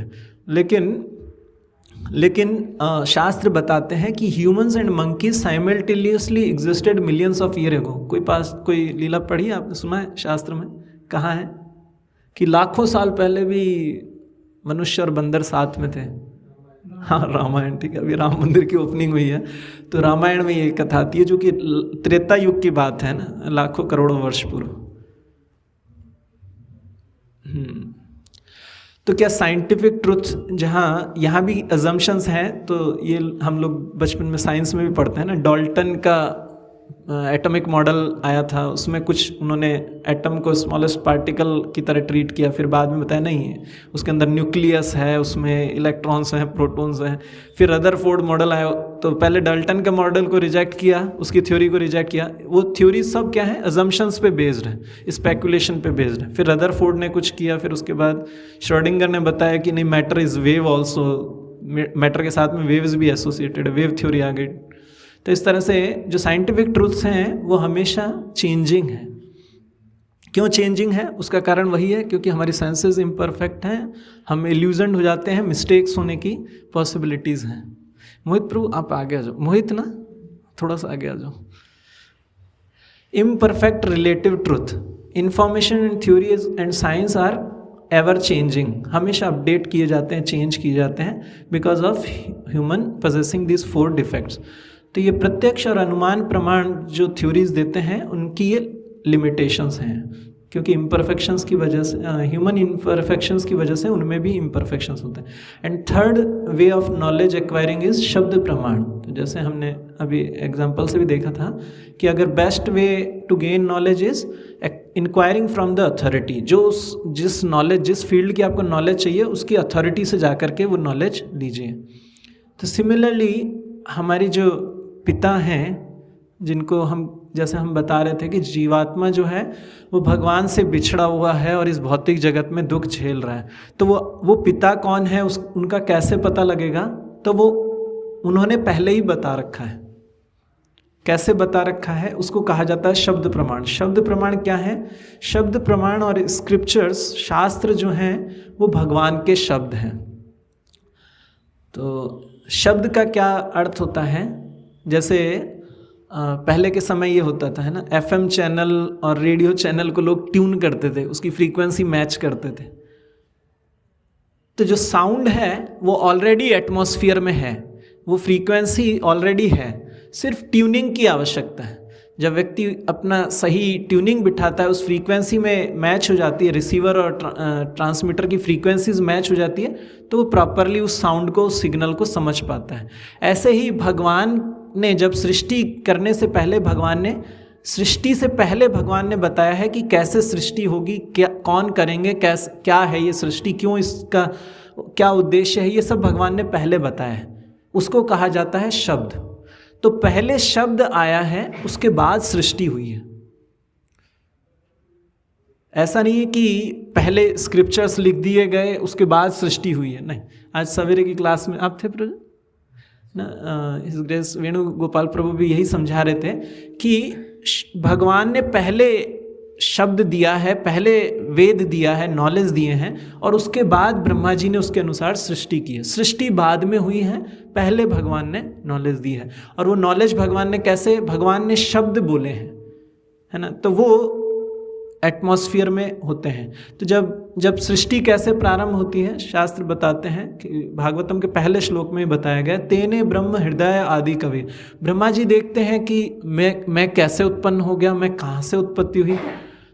लेकिन शास्त्र बताते हैं कि humans and monkeys simultaneously existed millions of year ago. कोई लीला पढ़ी आपने, सुना है शास्त्र में? कहाँ है कि लाखों साल पहले भी मनुष्य और बंदर साथ में थे? हाँ, रामायण, ठीक है। अभी राम मंदिर की ओपनिंग हुई है, तो रामायण में ये कथा आती है जो कि त्रेता युग की बात है ना, लाखों करोड़ों वर्ष पूर्व। तो क्या साइंटिफिक ट्रुथ, जहाँ यहाँ भी अजम्पशंस हैं, तो ये हम लोग बचपन में साइंस में भी पढ़ते हैं ना, डाल्टन का एटॉमिक मॉडल आया था, उसमें कुछ उन्होंने एटम को स्मॉलेस्ट पार्टिकल की तरह ट्रीट किया, फिर बाद में बताया नहीं है, उसके अंदर न्यूक्लियस है, उसमें इलेक्ट्रॉन्स हैं, प्रोटॉन्स हैं। फिर रदरफोर्ड मॉडल आया, तो पहले डाल्टन के मॉडल को रिजेक्ट किया, उसकी थ्योरी को रिजेक्ट किया। वो थ्योरी सब क्या है? अजम्पशंस पे बेस्ड है, स्पेकुलेशन पे बेस्ड है। फिर रदरफोर्ड ने कुछ किया, फिर उसके बाद श्रोडिंगर ने बताया कि नहीं, matter is wave also, matter के साथ में वेव्स भी एसोसिएटेड है, वेव थ्योरी आ गई। तो इस तरह से जो साइंटिफिक ट्रूथ्स हैं वो हमेशा चेंजिंग है। क्यों चेंजिंग है? उसका कारण वही है क्योंकि हमारी सेंसेस इम्परफेक्ट हैं, हम इल्यूजन हो जाते हैं, मिस्टेक्स होने की पॉसिबिलिटीज़ हैं। मोहित प्रभु आप आगे आ जाओ, मोहित ना थोड़ा सा आगे आ जाओ। Imperfect relative truth, information and theories and science are ever changing, हमेशा अपडेट किए जाते हैं, चेंज किए जाते हैं, because of human possessing this 4 defects. तो ये प्रत्यक्ष और अनुमान प्रमाण जो थ्योरीज देते हैं उनकी ये लिमिटेशंस हैं, क्योंकि इम्परफेक्शंस की वजह से, ह्यूमन इम्परफेक्शंस की वजह से उनमें भी इम्परफेक्शंस होते हैं। And third way of knowledge acquiring is शब्द प्रमाण। तो जैसे हमने अभी एग्जांपल से भी देखा था कि अगर best way to gain knowledge is inquiring from the authority, जिस फील्ड की आपको नॉलेज चाहिए उसकी अथॉरिटी से जा करके वो नॉलेज लीजिए। तो सिमिलरली हमारी जो पिता हैं, जिनको हम, जैसे हम बता रहे थे कि जीवात्मा जो है वो भगवान से बिछड़ा हुआ है और इस भौतिक जगत में दुख झेल रहा है, तो वो पिता कौन है, उनका कैसे पता लगेगा? तो वो उन्होंने पहले ही बता रखा है। कैसे बता रखा है? उसको कहा जाता है शब्द प्रमाण। शब्द प्रमाण क्या है? शब्द प्रमाण और स्क्रिप्चर्स, शास्त्र जो हैं वो भगवान के शब्द हैं। तो शब्द का क्या अर्थ होता है? जैसे पहले के समय ये होता था, है ना, FM चैनल और रेडियो चैनल को लोग ट्यून करते थे, उसकी फ्रीक्वेंसी मैच करते थे। तो जो साउंड है वो ऑलरेडी एटमॉस्फेयर में है, वो फ्रीक्वेंसी ऑलरेडी है, सिर्फ ट्यूनिंग की आवश्यकता है। जब व्यक्ति अपना सही ट्यूनिंग बिठाता है, उस फ्रीक्वेंसी में मैच हो जाती है, रिसीवर और ट्रांसमीटर की फ्रीक्वेंसीज मैच हो जाती है, तो वो प्रॉपरली उस साउंड को, उस सिग्नल को समझ पाता है। ऐसे ही भगवान ने जब सृष्टि करने से पहले, सृष्टि से पहले भगवान ने बताया है कि कैसे सृष्टि होगी, क्या, कौन करेंगे, कैसे, क्या है ये सृष्टि, क्यों, इसका क्या उद्देश्य है, ये सब भगवान ने पहले बताया है। उसको कहा जाता है शब्द। तो पहले शब्द आया है, उसके बाद सृष्टि हुई है। ऐसा नहीं है कि पहले स्क्रिप्चर्स लिख दिए गए उसके बाद सृष्टि हुई है, नहीं। आज सवेरे की क्लास में आप थे ना, हिज ग्रेस वेणुगोपाल प्रभु भी यही समझा रहे थे कि भगवान ने पहले शब्द दिया है, पहले वेद दिया है, नॉलेज दिए हैं, और उसके बाद ब्रह्मा जी ने उसके अनुसार सृष्टि की है। सृष्टि बाद में हुई है, पहले भगवान ने नॉलेज दी है। और वो नॉलेज भगवान ने कैसे? भगवान ने शब्द बोले हैं, है ना, तो वो एटमॉस्फेयर में होते हैं। तो जब सृष्टि कैसे प्रारंभ होती है, शास्त्र बताते हैं कि भागवतम के पहले श्लोक में बताया गया, तेने ब्रह्म हृदय आदि कवि। ब्रह्मा जी देखते हैं कि मैं कैसे उत्पन्न हो गया, मैं कहाँ से उत्पत्ति हुई,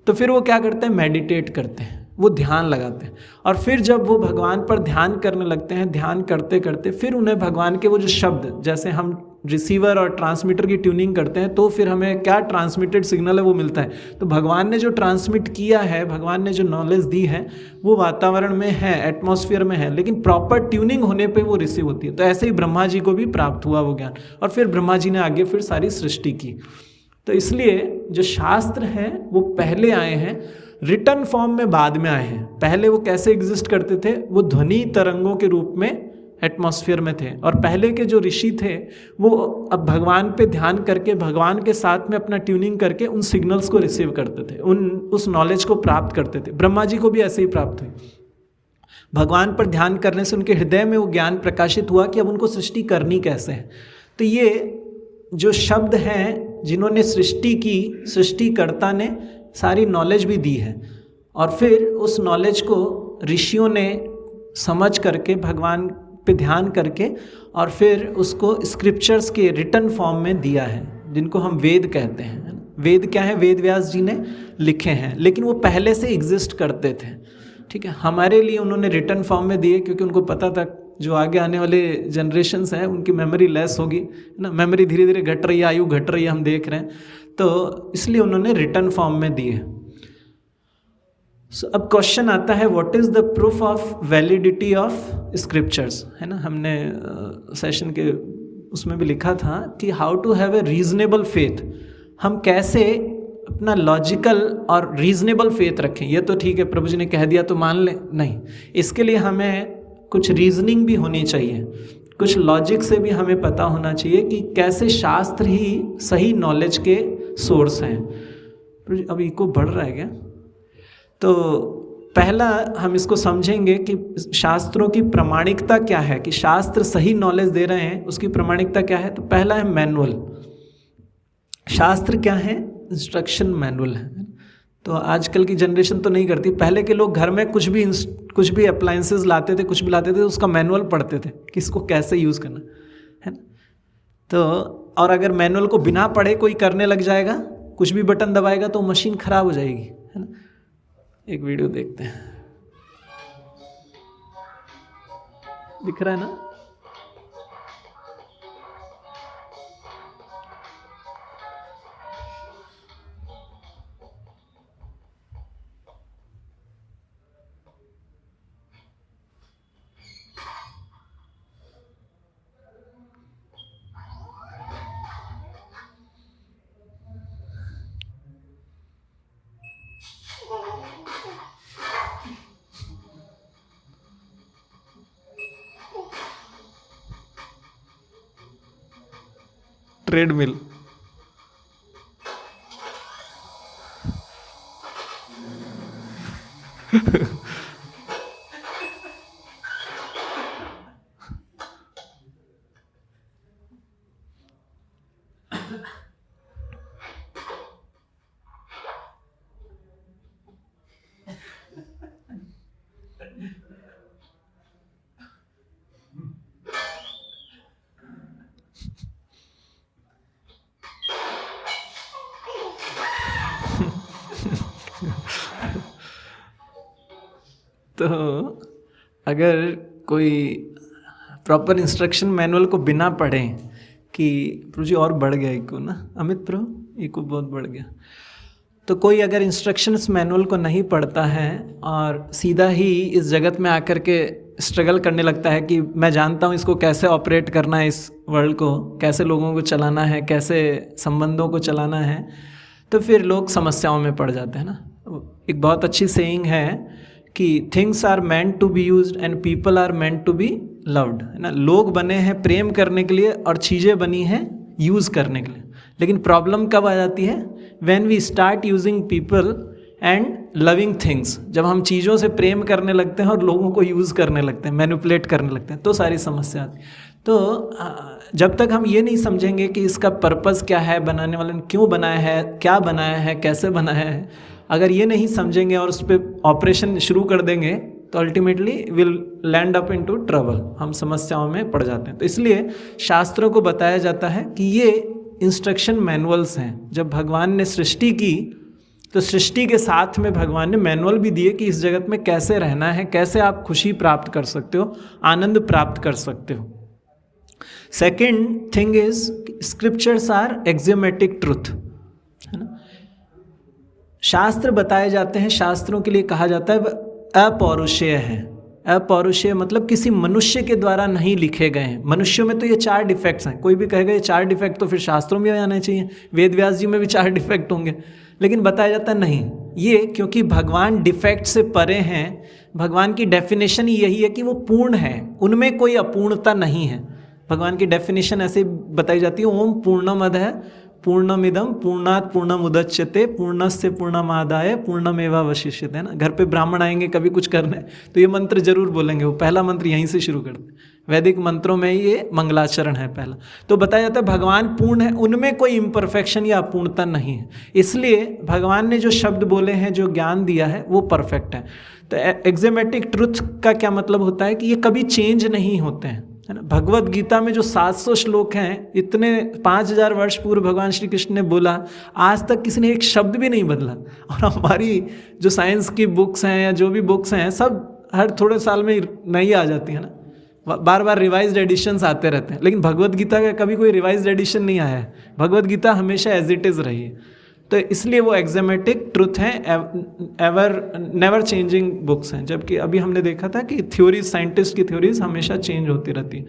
तो फिर वो क्या करते हैं? मेडिटेट करते हैं, वो ध्यान लगाते हैं। और फिर जब वो भगवान पर ध्यान करने लगते हैं, ध्यान करते करते फिर उन्हें भगवान के वो जो शब्द, जैसे हम रिसीवर और ट्रांसमीटर की ट्यूनिंग करते हैं तो फिर हमें क्या ट्रांसमिटेड सिग्नल है वो मिलता है। तो भगवान ने जो ट्रांसमिट किया है, भगवान ने जो नॉलेज दी है वो वातावरण में है, एटमॉस्फेयर में है, लेकिन प्रॉपर ट्यूनिंग होने पे वो रिसीव होती है। तो ऐसे ही ब्रह्मा जी को भी प्राप्त हुआ वो ज्ञान, और फिर ब्रह्मा जी ने आगे फिर सारी सृष्टि की। तो इसलिए जो शास्त्र हैं वो पहले आए हैं, रिटर्न फॉर्म में बाद में आए हैं। पहले वो कैसे एग्जिस्ट करते थे, वो ध्वनि तरंगों के रूप में एटमॉस्फेयर में थे। और पहले के जो ऋषि थे वो अब भगवान पे ध्यान करके, भगवान के साथ में अपना ट्यूनिंग करके उन सिग्नल्स को रिसीव करते थे, उस नॉलेज को प्राप्त करते थे। ब्रह्मा जी को भी ऐसे ही प्राप्त हुई। भगवान पर ध्यान करने से उनके हृदय में वो ज्ञान प्रकाशित हुआ कि अब उनको सृष्टि करनी कैसे है। तो ये जो शब्द हैं जिन्होंने सृष्टि की, सृष्टिकर्ता ने सारी नॉलेज भी दी है, और फिर उस नॉलेज को ऋषियों ने समझ करके, भगवान पे ध्यान करके, और फिर उसको स्क्रिप्चर्स के रिटन फॉर्म में दिया है, जिनको हम वेद कहते हैं। वेद क्या है? वेद व्यास जी ने लिखे हैं, लेकिन वो पहले से एग्जिस्ट करते थे। ठीक है, हमारे लिए उन्होंने रिटन फॉर्म में दिए क्योंकि उनको पता था जो आगे आने वाले जनरेशन्स हैं उनकी मेमोरी लेस होगी, है ना। मेमोरी धीरे धीरे घट रही है, आयु घट रही है, हम देख रहे हैं, तो इसलिए उन्होंने रिटन फॉर्म में दिए। So, अब क्वेश्चन आता है, what is the proof of validity of scriptures, है ना। हमने सेशन के उसमें भी लिखा था कि how to have a reasonable faith. हम कैसे अपना लॉजिकल और रीजनेबल फेथ रखें। ये तो ठीक है, प्रभु जी ने कह दिया तो मान लें, नहीं, इसके लिए हमें कुछ रीजनिंग भी होनी चाहिए, कुछ लॉजिक से भी हमें पता होना चाहिए कि कैसे शास्त्र ही सही नॉलेज के सोर्स हैं। अब इको बढ़ रहा है क्या? तो पहला हम इसको समझेंगे कि शास्त्रों की प्रामाणिकता क्या है, कि शास्त्र सही नॉलेज दे रहे हैं, उसकी प्रामाणिकता क्या है। तो पहला है मैनुअल। शास्त्र क्या है? इंस्ट्रक्शन मैनुअल है। तो आजकल की जनरेशन तो नहीं करती। पहले के लोग घर में कुछ भी अप्लायंसेस लाते थे, कुछ भी लाते थे, उसका मैनुअल पढ़ते थे कि इसको कैसे यूज़ करना है ना। तो और अगर मैनुअल को बिना पढ़े कोई करने लग जाएगा, कुछ भी बटन दबाएगा तो मशीन खराब हो जाएगी, है ना। एक वीडियो देखते हैं, दिख रहा है ना। ट्रेडमिल। तो अगर कोई प्रॉपर इंस्ट्रक्शन मैनुअल को बिना पढ़े कि प्रभु जी और बढ़ गया इको ना, अमित प्रभु इको बहुत बढ़ गया। तो कोई अगर इंस्ट्रक्शंस मैनुअल को नहीं पढ़ता है और सीधा ही इस जगत में आकर के स्ट्रगल करने लगता है कि मैं जानता हूँ इसको कैसे ऑपरेट करना है, इस वर्ल्ड को कैसे लोगों को चलाना है, कैसे संबंधों को चलाना है, तो फिर लोग समस्याओं में पड़ जाते हैं ना। एक बहुत अच्छी सेइंग है कि things are meant to be used and people are meant to be loved, है ना। लोग बने हैं प्रेम करने के लिए और चीज़ें बनी हैं यूज़ करने के लिए। लेकिन प्रॉब्लम कब आ जाती है? When we start using people and loving things. जब हम चीज़ों से प्रेम करने लगते हैं और लोगों को यूज़ करने लगते हैं, मैनिपुलेट करने लगते हैं, तो सारी समस्या आती है। तो जब तक हम ये नहीं समझेंगे कि इसका पर्पस क्या है, बनाने वाले ने क्यों बनाया है, क्या बनाया है, कैसे बनाया है, अगर ये नहीं समझेंगे और उस पर ऑपरेशन शुरू कर देंगे तो ultimately will land up into trouble, हम समस्याओं में पड़ जाते हैं। तो इसलिए शास्त्रों को बताया जाता है कि ये इंस्ट्रक्शन मैनुअल्स हैं। जब भगवान ने सृष्टि की तो सृष्टि के साथ में भगवान ने मैनुअल भी दिए कि इस जगत में कैसे रहना है, कैसे आप खुशी प्राप्त कर सकते हो, आनंद प्राप्त कर सकते हो। Second thing is scriptures are axiomatic truth, है ना। शास्त्र बताए जाते हैं, शास्त्रों के लिए कहा जाता है अपौरुषेय है। अपौरुषेय मतलब किसी मनुष्य के द्वारा नहीं लिखे गए हैं। मनुष्यों में तो ये 4 डिफेक्ट्स हैं, कोई भी कहेगा ये 4 डिफेक्ट तो फिर शास्त्रों में भी आने चाहिए, वेद व्यास जी में भी 4 डिफेक्ट होंगे, लेकिन बताया जाता है नहीं, ये क्योंकि भगवान डिफेक्ट से परे हैं, भगवान की डेफिनेशन ही यही है कि वो पूर्ण है, उनमें कोई अपूर्णता नहीं है। भगवान की डेफिनेशन ऐसे बताई जाती है, ओम पूर्णमदः पूर्णमिदं पूर्णात् पूर्णमुदच्यते पूर्णस्य पूर्णमादाय पूर्णमेवावशिष्यते, है ना। घर पे ब्राह्मण आएंगे कभी कुछ करने तो ये मंत्र जरूर बोलेंगे, वो पहला मंत्र यहीं से शुरू करते हैं, वैदिक मंत्रों में ये मंगलाचरण है पहला। तो बताया जाता है भगवान पूर्ण है, उनमें कोई इम्परफेक्शन या अपूर्णता नहीं है, इसलिए भगवान ने जो शब्द बोले हैं, जो ज्ञान दिया है वो परफेक्ट है। तो एक्सियोमेटिक ट्रुथ का क्या मतलब होता है कि ये कभी चेंज नहीं होते हैं, है ना। भगवत गीता में जो 700 श्लोक हैं, इतने 5000 वर्ष पूर्व भगवान श्री कृष्ण ने बोला, आज तक किसी ने एक शब्द भी नहीं बदला। और हमारी जो साइंस की बुक्स हैं या जो भी बुक्स हैं, सब हर थोड़े साल में नई आ जाती है ना, बार बार रिवाइज्ड एडिशंस आते रहते हैं, लेकिन भगवत गीता का कभी कोई रिवाइज्ड एडिशन नहीं आया है। भगवत गीता हमेशा एज इट इज़ रही है, तो इसलिए वो एक्सियोमेटिक ट्रुथ हैं, नेवर चेंजिंग बुक्स हैं। जबकि अभी हमने देखा था कि थ्योरीज, साइंटिस्ट की थ्योरीज हमेशा चेंज होती रहती है।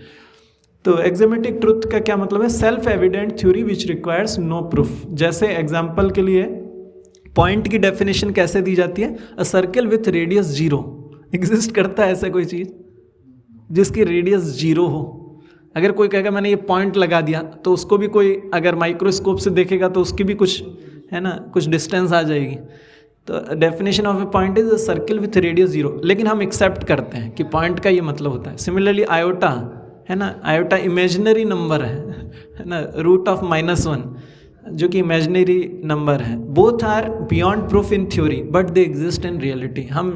तो एक्सियोमेटिक ट्रुथ का क्या मतलब है? Self evident theory which requires no proof. जैसे एग्जाम्पल के लिए पॉइंट की डेफिनेशन कैसे दी जाती है? A circle with radius 0। Exist करता है ऐसा कोई चीज़ जिसकी रेडियस 0 हो? अगर कोई कहेगा मैंने ये पॉइंट लगा दिया, तो उसको भी कोई अगर माइक्रोस्कोप से देखेगा तो उसकी भी कुछ, है ना, कुछ डिस्टेंस आ जाएगी। तो definition of A point is a circle with radius 0, लेकिन हम एक्सेप्ट करते हैं कि पॉइंट का ये मतलब होता है। सिमिलरली आयोटा, है ना, आयोटा इमेजिनरी नंबर है ना, रूट ऑफ -1 जो कि इमेजिनरी नंबर है। Both are beyond proof in theory but they exist in reality. हम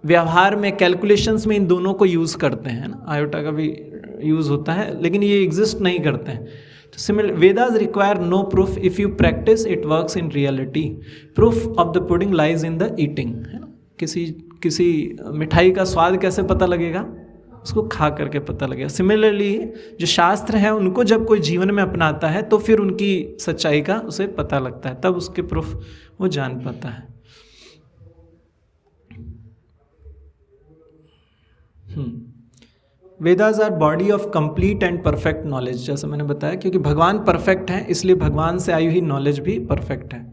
व्यवहार में, कैलकुलेशंस में इन दोनों को यूज़ करते हैं ना, आयोटा का भी यूज़ होता है, लेकिन ये एग्जिस्ट नहीं करते हैं। तो similar Vedas require no proof, if you practise it works in reality. Proof of the pudding lies in the eating, है ना। किसी मिठाई का स्वाद कैसे पता लगेगा? उसको खा करके पता लगेगा। सिमिलरली जो शास्त्र हैं उनको जब कोई जीवन में अपनाता है तो फिर उनकी सच्चाई का उसे पता लगता है, तब उसके प्रूफ वो जान पाता है। Vedas our body of complete and perfect knowledge, जैसे मैंने बताया, क्योंकि भगवान परफेक्ट हैं इसलिए भगवान से आई हुई नॉलेज भी परफेक्ट है।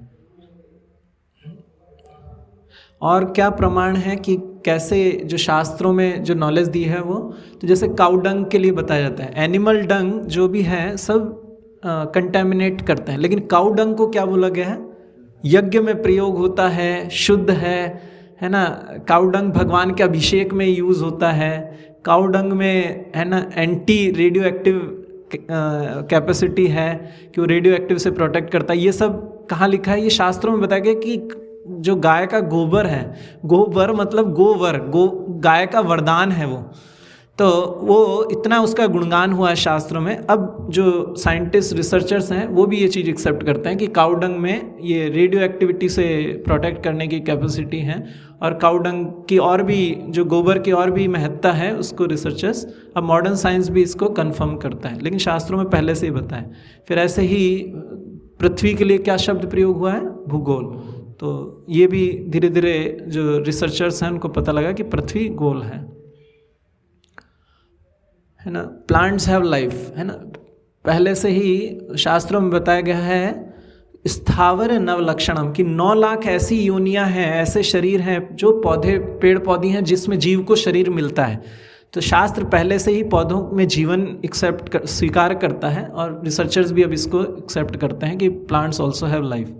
और क्या प्रमाण है कि कैसे जो शास्त्रों में जो नॉलेज दी है वो, तो जैसे काउ डंग के लिए बताया जाता है, एनिमल डंग जो भी है सब कंटेमिनेट करते हैं, लेकिन काउ डंग को क्या बोला गया है? यज्ञ में प्रयोग होता है, शुद्ध है ना। काउ डंग भगवान के अभिषेक में यूज़ होता है। काउ डंग में, है ना, एंटी रेडियो एक्टिव कैपेसिटी है कि वो रेडियो एक्टिव से प्रोटेक्ट करता है। ये सब कहाँ लिखा है? ये शास्त्रों में बताया गया कि जो गाय का गोबर है, गोबर मतलब गोवर, गाय का वरदान है वो, तो वो इतना उसका गुणगान हुआ है शास्त्रों में। अब जो साइंटिस्ट, रिसर्चर्स हैं वो भी ये चीज़ एक्सेप्ट करते हैं कि काउ डंग में ये रेडियो एक्टिविटी से प्रोटेक्ट करने की कैपेसिटी है, और काउ डंग की और भी, जो गोबर की और भी महत्ता है, उसको रिसर्चर्स, अब मॉडर्न साइंस भी इसको कंफर्म करता है, लेकिन शास्त्रों में पहले से ही बताया। फिर ऐसे ही पृथ्वी के लिए क्या शब्द प्रयोग हुआ है? भूगोल। तो ये भी धीरे धीरे जो रिसर्चर्स हैं उनको पता लगा कि पृथ्वी गोल है ना। प्लांट्स हैव लाइफ, है ना, पहले से ही शास्त्रों में बताया गया है स्थावर नवलक्षणम, कि 9 लाख ऐसी योनियां हैं, ऐसे शरीर हैं जो पौधे, पेड़ पौधे हैं जिसमें जीव को शरीर मिलता है। तो शास्त्र पहले से ही पौधों में जीवन स्वीकार करता है, और रिसर्चर्स भी अब इसको एक्सेप्ट करते हैं कि प्लांट्स ऑल्सो हैव लाइफ।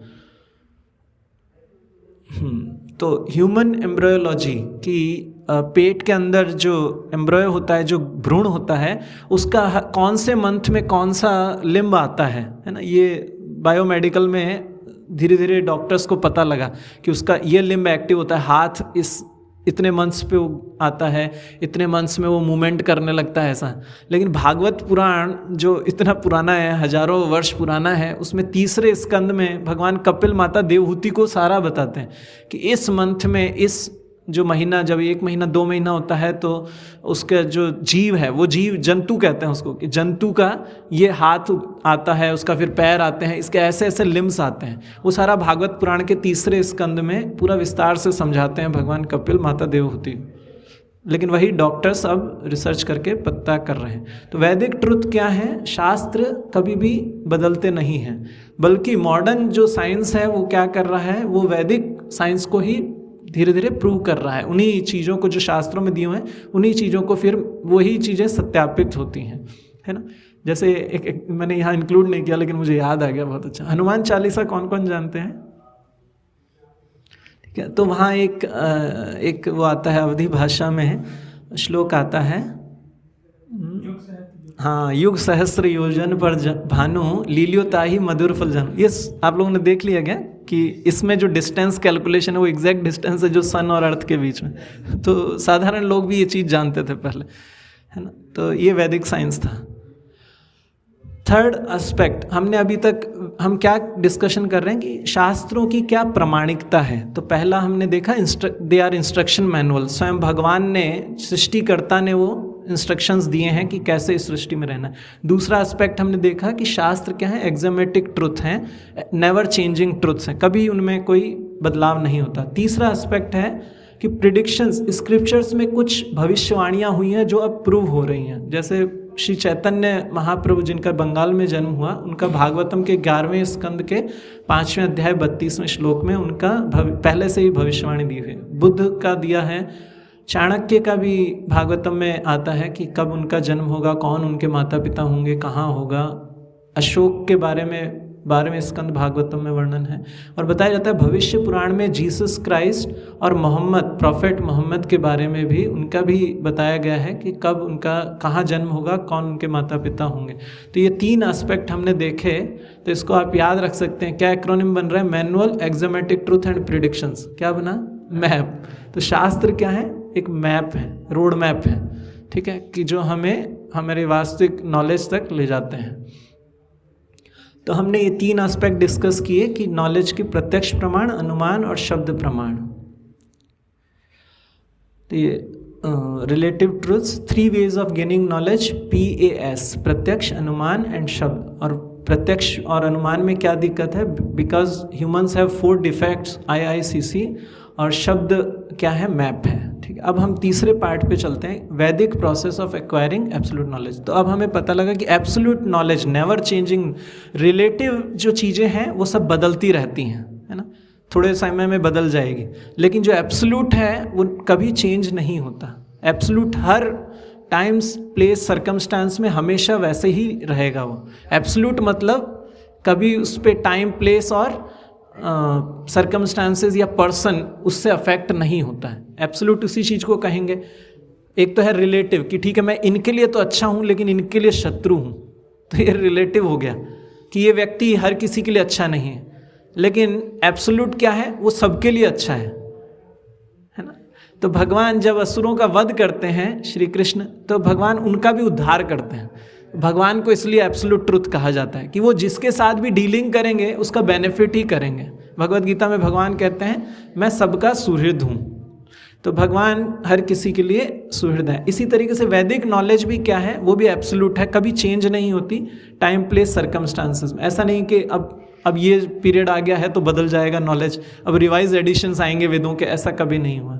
तो ह्यूमन एम्ब्रोयोलॉजी की पेट के अंदर जो एम्ब्रोयो होता है, जो भ्रूण होता है, उसका कौन से मंथ में कौन सा लिम्ब आता है ना, ये बायोमेडिकल में धीरे धीरे डॉक्टर्स को पता लगा कि उसका ये लिम्ब एक्टिव होता है, हाथ इतने मंथ्स पे वो आता है, इतने मंथ्स में वो मूवमेंट करने लगता है, ऐसा। लेकिन भागवत पुराण जो इतना पुराना है, हजारों वर्ष पुराना है, उसमें 3रे स्कंद में भगवान कपिल माता देवहूति को सारा बताते हैं कि इस मंथ में, इस जो महीना, जब 1 महीना 2 महीना होता है तो उसका जो जीव है, वो जीव जंतु कहते हैं उसको, कि जंतु का ये हाथ आता है, उसका फिर पैर आते हैं, इसके ऐसे ऐसे लिम्स आते हैं। वो सारा भागवत पुराण के 3 स्कंद में पूरा विस्तार से समझाते हैं भगवान कपिल, माता देवहूति। लेकिन वही डॉक्टर्स अब रिसर्च करके पता कर रहे हैं। तो वैदिक ट्रुथ क्या है? शास्त्र कभी भी बदलते नहीं हैं, बल्कि मॉडर्न जो साइंस है वो क्या कर रहा है, वो वैदिक साइंस को ही धीरे धीरे प्रूव कर रहा है। उन्हीं चीज़ों को जो शास्त्रों में दी हुए हैं, उन्हीं चीज़ों को फिर वही चीज़ें सत्यापित होती हैं, है ना। जैसे एक मैंने यहाँ इंक्लूड नहीं किया लेकिन मुझे याद आ गया, बहुत अच्छा। हनुमान चालीसा कौन कौन जानते हैं? ठीक है, तो वहाँ एक वो आता है, अवधी भाषा में श्लोक आता है, हाँ, युग सहस्त्र योजन पर भानु लील्योताहि मधुर फल जानु। ये आप लोगों ने देख लिया क्या कि इसमें जो डिस्टेंस कैलकुलेशन है वो एग्जैक्ट डिस्टेंस है जो सन और अर्थ के बीच में। तो साधारण लोग भी ये चीज़ जानते थे पहले, है ना। तो ये वैदिक साइंस था। थर्ड एस्पेक्ट, हमने अभी तक हम क्या डिस्कशन कर रहे हैं कि शास्त्रों की क्या प्रामाणिकता है। तो पहला हमने देखा दे आर इंस्ट्रक्शन मैनुअल, स्वयं भगवान ने, सृष्टिकर्ता ने वो इंस्ट्रक्शंस दिए हैं कि कैसे इस सृष्टि में रहना है। दूसरा एस्पेक्ट हमने देखा कि शास्त्र क्या है, एक्समेटिक ट्रुथ हैं, नेवर चेंजिंग ट्रुथ्स हैं, कभी उनमें कोई बदलाव नहीं होता। तीसरा एस्पेक्ट है कि प्रिडिक्शंस, स्क्रिप्चर्स में कुछ भविष्यवाणियाँ हुई हैं जो अब प्रूव हो रही हैं। जैसे श्री चैतन्य महाप्रभु जिनका बंगाल में जन्म हुआ, उनका भागवतम के 11वें स्कंद के 5वें अध्याय 32वें श्लोक में उनका पहले से ही भविष्यवाणी दी हुई है। बुद्ध का दिया है, चाणक्य का भी भागवतम में आता है कि कब उनका जन्म होगा, कौन उनके माता पिता होंगे, कहाँ होगा। अशोक के बारे में 12वें स्कंद भागवतम में वर्णन है। और बताया जाता है भविष्य पुराण में जीसस क्राइस्ट और मोहम्मद, प्रॉफेट मोहम्मद के बारे में भी उनका भी बताया गया है कि कब उनका कहाँ जन्म होगा, कौन उनके माता पिता होंगे। तो ये 3 एस्पेक्ट हमने देखे, तो इसको आप याद रख सकते हैं। क्या एक्रोनिम बन रहा है? Manual, axiomatic truth and predictions. क्या बना? मैप। तो शास्त्र क्या है? एक मैप है, रोड मैप है, ठीक है, कि जो हमें हमारे वास्तविक नॉलेज तक ले जाते हैं। तो हमने ये 3 एस्पेक्ट डिस्कस किए कि नॉलेज की प्रत्यक्ष प्रमाण, अनुमान और शब्द प्रमाण। तो ये relative truths, 3 ways of gaining knowledge, PAS, प्रत्यक्ष, अनुमान एंड शब्द। और प्रत्यक्ष और अनुमान में क्या दिक्कत है? Because humans have 4 defects, IICC, और शब्द क्या है? मैप है, ठीक है। अब हम तीसरे पार्ट पे चलते हैं, वैदिक process of acquiring absolute knowledge. तो अब हमें पता लगा कि absolute knowledge never changing, relative जो चीज़ें हैं वो सब बदलती रहती हैं, है ना, थोड़े समय में बदल जाएगी। लेकिन जो एब्सोल्यूट है वो कभी चेंज नहीं होता। एब्सोल्यूट हर टाइम्स, प्लेस, सर्कमस्टांस में हमेशा वैसे ही रहेगा वो। एब्सोल्यूट मतलब कभी उस पर टाइम, प्लेस और सर्कमस्टांसेस या पर्सन उससे अफेक्ट नहीं होता है। एब्सोल्यूट उसी चीज़ को कहेंगे। एक तो है रिलेटिव कि ठीक है मैं इनके लिए तो अच्छा हूँ लेकिन इनके लिए शत्रु हूँ, तो ये रिलेटिव हो गया कि ये व्यक्ति हर किसी के लिए अच्छा नहीं है। लेकिन एब्सोल्यूट क्या है? वो सबके लिए अच्छा है ना। तो भगवान जब असुरों का वध करते हैं, श्री कृष्ण, तो भगवान उनका भी उद्धार करते हैं। भगवान को इसलिए एब्सोल्यूट ट्रुथ कहा जाता है कि वो जिसके साथ भी डीलिंग करेंगे उसका बेनिफिट ही करेंगे। भगवत गीता में भगवान कहते हैं मैं सबका सुहृद हूँ, तो भगवान हर किसी के लिए सुहृद है। इसी तरीके से वैदिक नॉलेज भी क्या है? वो भी एब्सोल्यूट है, कभी चेंज नहीं होती, टाइम, प्लेस, सर्कमस्टांसेस में। ऐसा नहीं कि अब ये पीरियड आ गया है तो बदल जाएगा नॉलेज, अब रिवाइज एडिशंस आएंगे वेदों के, ऐसा कभी नहीं हुआ।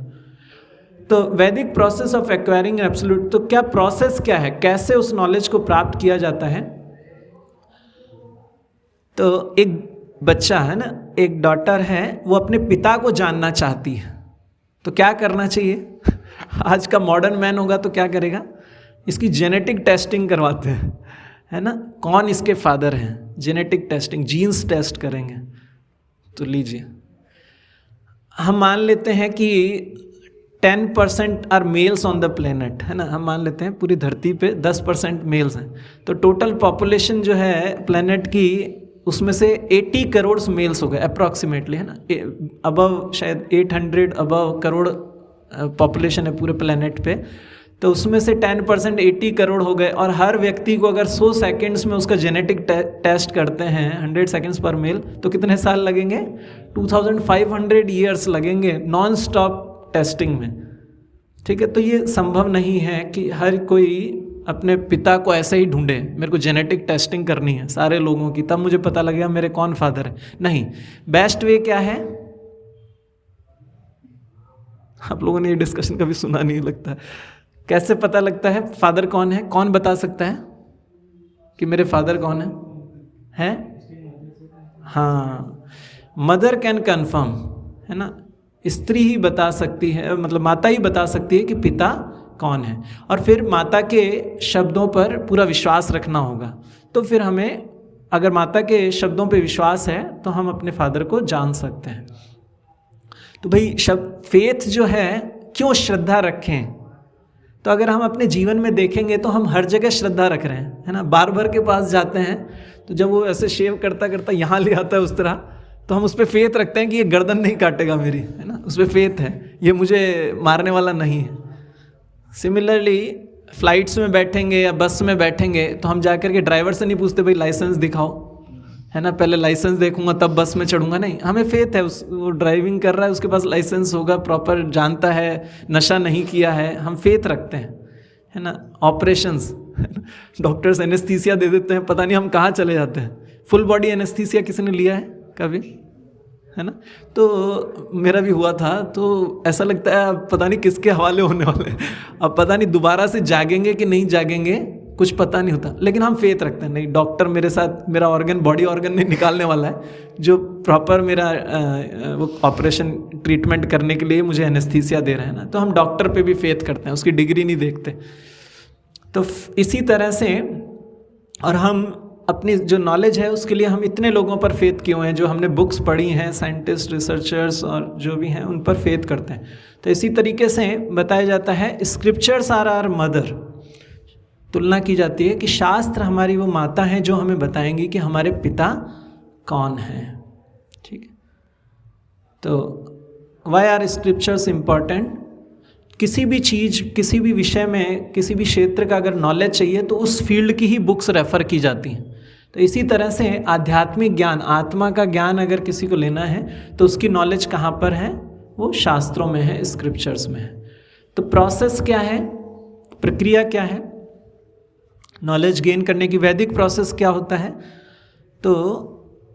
तो वैदिक प्रोसेस ऑफ एक्वायरिंग एब्सोल्यूट, तो क्या प्रोसेस क्या है, कैसे उस नॉलेज को प्राप्त किया जाता है? तो एक बच्चा है ना, एक डॉटर है, वो अपने पिता को जानना चाहती है, तो क्या करना चाहिए? आज का मॉडर्न मैन होगा तो क्या करेगा? इसकी जेनेटिक टेस्टिंग करवाते हैं, है ना, कौन इसके फादर हैं, जेनेटिक टेस्टिंग, जीन्स टेस्ट करेंगे। तो लीजिए, हम मान लेते हैं कि 10% are males on the planet, है ना, हम मान लेते हैं पूरी धरती पे 10% मेल्स हैं, तो टोटल पॉपुलेशन जो है प्लेनेट की, उसमें से 80 करोड़ मेल्स हो गए अप्रॉक्सीमेटली, है ना, अबव शायद 800 अबव करोड़ पॉपुलेशन है पूरे प्लेनेट पे। तो उसमें से 10% 80 करोड़ हो गए, और हर व्यक्ति को अगर 100 सेकेंड्स में उसका जेनेटिक टेस्ट करते हैं, 100 सेकेंड्स पर मेल, तो कितने साल लगेंगे? 2500 ईयर्स लगेंगे नॉन स्टॉप टेस्टिंग में, ठीक है। तो ये संभव नहीं है कि हर कोई अपने पिता को ऐसे ही ढूंढे, मेरे को जेनेटिक टेस्टिंग करनी है सारे लोगों की, तब मुझे पता लगेगा मेरे कौन फादर है। नहीं, बेस्ट वे क्या है, आप लोगों ने ये डिस्कशन कभी सुना नहीं लगता, कैसे पता लगता है फादर कौन है? कौन बता सकता है कि मेरे फादर कौन है? हाँ, मदर कैन कन्फर्म, है ना, स्त्री ही बता सकती है, मतलब माता ही बता सकती है कि पिता कौन है। और फिर माता के शब्दों पर पूरा विश्वास रखना होगा। तो फिर हमें, अगर माता के शब्दों पे विश्वास है तो हम अपने फादर को जान सकते हैं। तो भाई फेथ जो है, क्यों श्रद्धा रखें? तो अगर हम अपने जीवन में देखेंगे तो हम हर जगह श्रद्धा रख रहे हैं, है ना। बार्बर के पास जाते हैं तो जब वो ऐसे शेव करता करता यहाँ ले आता है उस तरह, तो हम उस पर फेथ रखते हैं कि ये गर्दन नहीं काटेगा मेरी, है ना, उस पर फेथ है, ये मुझे मारने वाला नहीं है। सिमिलरली फ्लाइट्स में बैठेंगे या बस में बैठेंगे तो हम जाकर के ड्राइवर से नहीं पूछते भाई लाइसेंस दिखाओ, है ना, पहले लाइसेंस देखूंगा तब बस में चढ़ूंगा। नहीं, हमें फेथ है वो ड्राइविंग कर रहा है, उसके पास लाइसेंस होगा, प्रॉपर जानता है, नशा नहीं किया है, हम फेथ रखते हैं, है ना। ऑपरेशंस, डॉक्टर्स एनेस्थीसिया दे देते हैं, पता नहीं हम कहाँ चले जाते हैं। फुल बॉडी एनेस्थीसिया किसी ने लिया है कभी, है ना? तो मेरा भी हुआ था, तो ऐसा लगता है अब पता नहीं किसके हवाले होने वाले हैं, अब पता नहीं दोबारा से जागेंगे कि नहीं जागेंगे, कुछ पता नहीं होता। लेकिन हम फेथ रखते हैं, नहीं डॉक्टर मेरे साथ मेरा ऑर्गन, बॉडी ऑर्गन नहीं निकालने वाला है, जो प्रॉपर मेरा वो ऑपरेशन ट्रीटमेंट करने के लिए मुझे एनेस्थीसिया दे रहे हैं ना, तो हम डॉक्टर पे भी फेथ करते हैं, उसकी डिग्री नहीं देखते। तो इसी तरह से, और हम अपनी जो नॉलेज है उसके लिए हम इतने लोगों पर फेथ क्यों हैं, जो हमने बुक्स पढ़ी हैं, साइंटिस्ट, रिसर्चर्स और जो भी हैं, उन पर फेथ करते हैं। तो इसी तरीके से बताया जाता है स्क्रिप्चर्स आर आवर मदर, तुलना की जाती है कि शास्त्र हमारी वो माता हैं जो हमें बताएंगी कि हमारे पिता कौन हैं, ठीक है। तो वाई आर स्क्रिप्चर्स इम्पॉर्टेंट? किसी भी चीज़, किसी भी विषय में, किसी भी क्षेत्र का अगर नॉलेज चाहिए तो उस फील्ड की ही बुक्स रेफ़र की जाती हैं। तो इसी तरह से आध्यात्मिक ज्ञान, आत्मा का ज्ञान अगर किसी को लेना है तो उसकी नॉलेज कहाँ पर है? वो शास्त्रों में है, स्क्रिप्चर्स में है। तो प्रोसेस क्या है, प्रक्रिया क्या है नॉलेज गेन करने की? वैदिक प्रोसेस क्या होता है? तो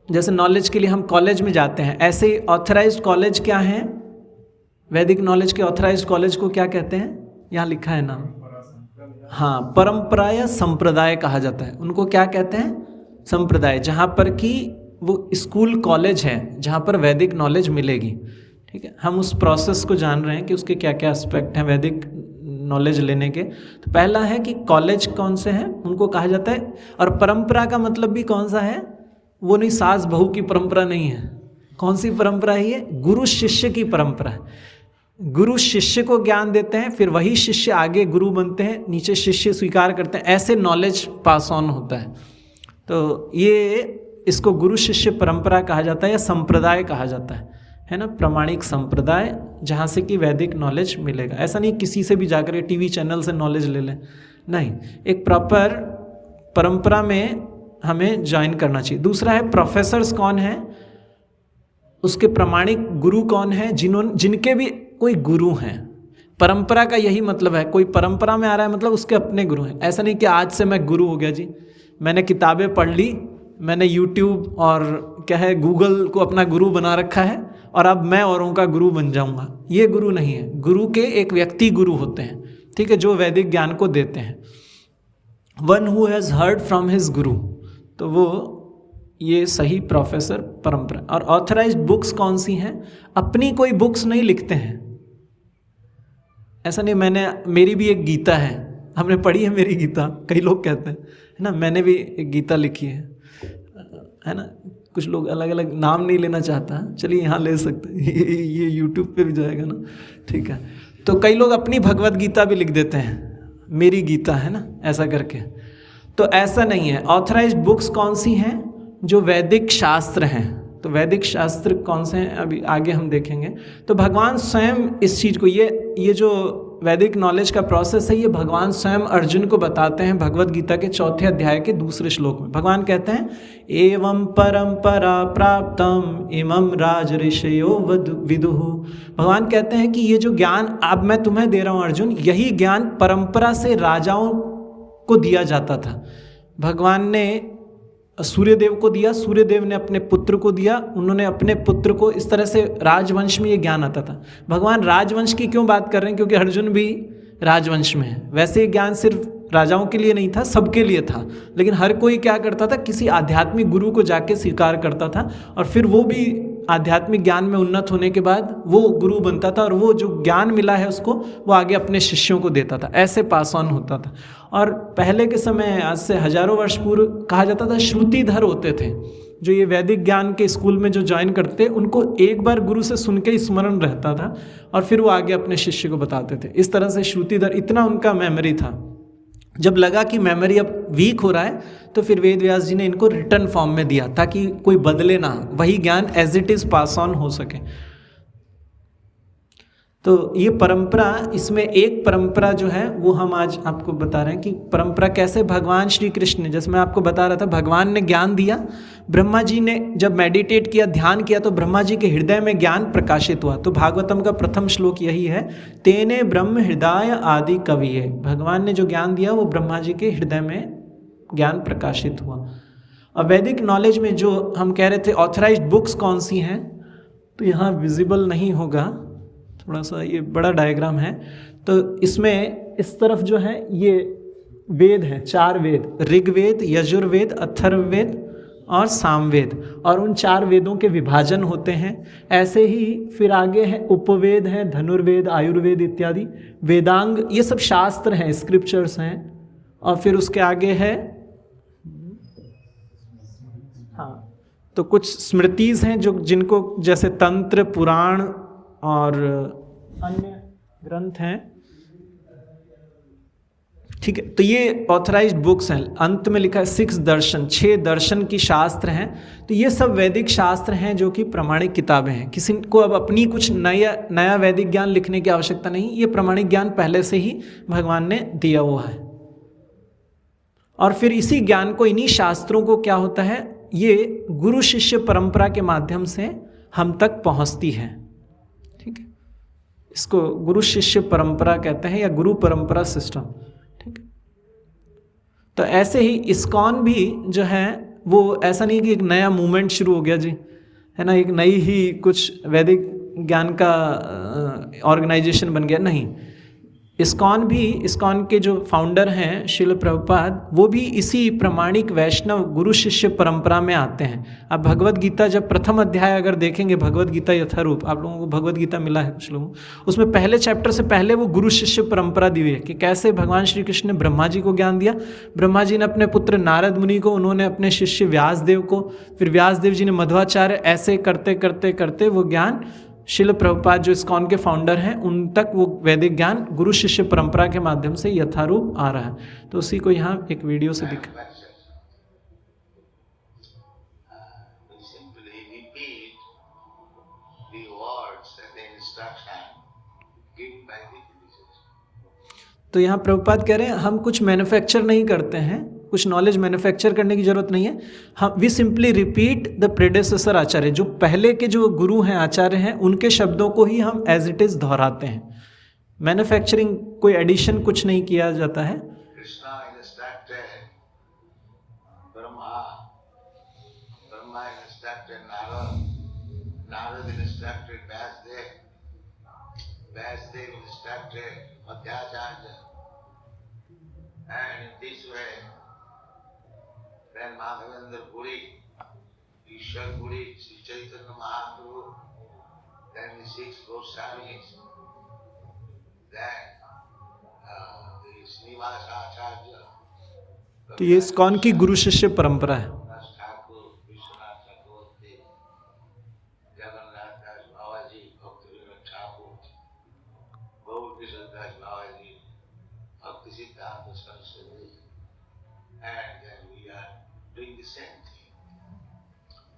जैसे नॉलेज के लिए हम कॉलेज में जाते हैं, ऐसे ही ऑथराइज्ड कॉलेज क्या हैं? वैदिक नॉलेज के ऑथराइज्ड कॉलेज को क्या कहते हैं? यहाँ लिखा है नाम, हाँ, परंपरा या संप्रदाय कहा जाता है। उनको क्या कहते हैं? संप्रदाय, जहाँ पर कि वो स्कूल कॉलेज है जहाँ पर वैदिक नॉलेज मिलेगी, ठीक है। हम उस प्रोसेस को जान रहे हैं कि उसके क्या क्या एस्पेक्ट हैं वैदिक नॉलेज लेने के। तो पहला है कि कॉलेज कौन से हैं, उनको कहा जाता है। और परंपरा का मतलब भी कौन सा है? वो नहीं, सास बहू की परंपरा नहीं है। कौन सी परंपरा है ये? गुरु शिष्य की परंपरा है। गुरु शिष्य को ज्ञान देते हैं, फिर वही शिष्य आगे गुरु बनते हैं, नीचे शिष्य स्वीकार करते हैं, ऐसे नॉलेज पास ऑन होता है। तो ये, इसको गुरु शिष्य परंपरा कहा जाता है या संप्रदाय कहा जाता है ना, प्रमाणिक संप्रदाय, जहाँ से कि वैदिक नॉलेज मिलेगा। ऐसा नहीं किसी से भी जाकर टीवी चैनल से नॉलेज ले लें, नहीं, एक प्रॉपर परंपरा में हमें ज्वाइन करना चाहिए। दूसरा है प्रोफेसर्स कौन है, उसके प्रमाणिक गुरु कौन है, जिनके भी कोई गुरु हैं। परंपरा का यही मतलब है, कोई परंपरा में आ रहा है मतलब उसके अपने गुरु हैं। ऐसा नहीं कि आज से मैं गुरु हो गया जी, मैंने किताबें पढ़ ली, मैंने यूट्यूब और क्या है गूगल को अपना गुरु बना रखा है और अब मैं औरों का गुरु बन जाऊंगा। ये गुरु नहीं है। गुरु के एक व्यक्ति गुरु होते हैं, ठीक है, जो वैदिक ज्ञान को देते हैं। One who has heard from his गुरु, तो वो ये सही प्रोफेसर परंपरा। और ऑथराइज्ड बुक्स कौन सी हैं? अपनी कोई बुक्स नहीं लिखते हैं, ऐसा नहीं। मेरी भी एक गीता है, हमने पढ़ी है मेरी गीता, कई लोग कहते हैं, है ना, मैंने भी एक गीता लिखी है ना। कुछ लोग अलग अलग नाम नहीं लेना चाहता, चलिए यहाँ ले सकते हैं, ये यूट्यूब पे भी जाएगा ना, ठीक है। तो कई लोग अपनी भगवत गीता भी लिख देते हैं, मेरी गीता, है ना, ऐसा करके। तो ऐसा नहीं है। ऑथराइज्ड बुक्स कौन सी हैं? जो वैदिक शास्त्र हैं। तो वैदिक शास्त्र कौन से हैं अभी आगे हम देखेंगे। तो भगवान स्वयं इस चीज़ को, ये जो वैदिक नॉलेज का प्रोसेस है, ये भगवान स्वयं अर्जुन को बताते हैं भगवत गीता के 4थे अध्याय के 2 श्लोक में। भगवान कहते हैं एवं परंपरा प्राप्तम इमं राज ऋषयो विदुः। भगवान कहते हैं कि ये जो ज्ञान अब मैं तुम्हें दे रहा हूँ अर्जुन, यही ज्ञान परंपरा से राजाओं को दिया जाता था। भगवान ने सूर्यदेव को दिया, सूर्यदेव ने अपने पुत्र को दिया, उन्होंने अपने पुत्र को, इस तरह से राजवंश में ये ज्ञान आता था। भगवान राजवंश की क्यों बात कर रहे हैं? क्योंकि अर्जुन भी राजवंश में है। वैसे ये ज्ञान सिर्फ राजाओं के लिए नहीं था, सबके लिए था, लेकिन हर कोई क्या करता था, किसी आध्यात्मिक गुरु को जाके स्वीकार करता था और फिर वो भी आध्यात्मिक ज्ञान में उन्नत होने के बाद वो गुरु बनता था और वो जो ज्ञान मिला है उसको वो आगे अपने शिष्यों को देता था। ऐसे पास ऑन होता था। और पहले के समय, आज से हजारों वर्ष पूर्व, कहा जाता था श्रुतिधर होते थे जो ये वैदिक ज्ञान के स्कूल में जो ज्वाइन करते, उनको एक बार गुरु से सुन के स्मरण रहता था और फिर वो आगे अपने शिष्य को बताते थे। इस तरह से श्रुतिधर, इतना उनका मेमोरी था। जब लगा कि मेमोरी अब वीक हो रहा है तो फिर वेद व्यास जी ने इनको रिटर्न फॉर्म में दिया ताकि कोई बदले ना, वही ज्ञान as it is pass on हो सके। तो ये परंपरा, इसमें एक परंपरा जो है वो हम आज आपको बता रहे हैं कि परंपरा कैसे भगवान श्री कृष्ण ने, जैसे मैं आपको बता रहा था, भगवान ने ज्ञान दिया, ब्रह्मा जी ने जब मेडिटेट किया, ध्यान किया, तो ब्रह्मा जी के हृदय में ज्ञान प्रकाशित हुआ। तो भागवतम का प्रथम श्लोक यही है, तेने ब्रह्म हृदय आदि कविये। भगवान ने जो ज्ञान दिया वो ब्रह्मा जी के हृदय में ज्ञान प्रकाशित हुआ। अब वैदिक नॉलेज में जो हम कह रहे थे ऑथराइज्ड बुक्स कौन सी हैं, तो यहाँ विजिबल नहीं होगा, थोड़ा सा ये बड़ा डायग्राम है। तो इसमें इस तरफ जो है ये वेद हैं, 4 वेद, ऋग्वेद, यजुर्वेद, अथर्ववेद और सामवेद, और उन 4 वेदों के विभाजन होते हैं। ऐसे ही फिर आगे है उपवेद हैं, धनुर्वेद, आयुर्वेद इत्यादि, वेदांग, ये सब शास्त्र हैं, स्क्रिप्चर्स हैं। और फिर उसके आगे है, हाँ, तो कुछ स्मृतिज हैं जो जिनको जैसे तंत्र, पुराण और अन्य ग्रंथ हैं। ठीक है, तो ये ऑथराइज्ड बुक्स हैं। अंत में लिखा है 6 दर्शन, 6 दर्शन की शास्त्र हैं। तो ये सब वैदिक शास्त्र हैं जो कि प्रमाणिक किताबें हैं। किसी को अब अपनी कुछ नया वैदिक ज्ञान लिखने की आवश्यकता नहीं, ये प्रमाणिक ज्ञान पहले से ही भगवान ने दिया हुआ है। और फिर इसी ज्ञान को, इन्हीं शास्त्रों को क्या होता है, ये गुरु शिष्य परंपरा के माध्यम से हम तक पहुंचती है। ठीक है, इसको गुरु शिष्य परंपरा कहते हैं या गुरु परंपरा सिस्टम। ठीक है, तो ऐसे ही इस्कॉन भी जो है वो ऐसा नहीं कि एक नया मूवमेंट शुरू हो गया जी, है ना, एक नई ही कुछ वैदिक ज्ञान का ऑर्गेनाइजेशन बन गया, नहीं। इस्कॉन के जो फाउंडर हैं श्रील प्रभुपाद, वो भी इसी प्रमाणिक वैष्णव गुरु शिष्य परंपरा में आते हैं। अब भगवत गीता जब प्रथम अध्याय अगर देखेंगे, भगवत गीता यथारूप, आप लोगों को भगवत गीता मिला है कुछ लोगों, उसमें पहले चैप्टर से पहले वो गुरु शिष्य परंपरा दी हुई है कि कैसे भगवान श्री कृष्ण ने ब्रह्मा जी को ज्ञान दिया, ब्रह्मा जी ने अपने पुत्र नारद मुनि को, उन्होंने अपने शिष्य व्यासदेव को, फिर व्यासदेव जी ने मध्वाचार्य, ऐसे करते करते करते वो ज्ञान शिल प्रभुपाद जो इस्कॉन के फाउंडर हैं उन तक वो वैदिक ज्ञान गुरु शिष्य परंपरा के माध्यम से यथारूप आ रहा है। तो उसी को यहाँ एक वीडियो से दिखा। तो यहाँ प्रभुपाद कह रहे हैं हम कुछ मैन्युफैक्चर नहीं करते हैं, कुछ नॉलेज मैन्युफैक्चर करने की जरूरत नहीं है। हम we simply repeat the predecessor आचार्य, जो पहले के जो गुरु हैं, आचार्य हैं, उनके शब्दों को ही हम एज इट इज दोहराते हैं। मैन्युफैक्चरिंग, कोई एडिशन कुछ नहीं किया जाता है। And in this way, then Madhavendra Puri, Ishwar Puri, Sri Chaitanya Mahaprabhu, then the 6 Goswamis, then the Srinivas Acharya. तो ये इस्कॉन की गुरु शिष्य परंपरा है। And then we are doing the same thing.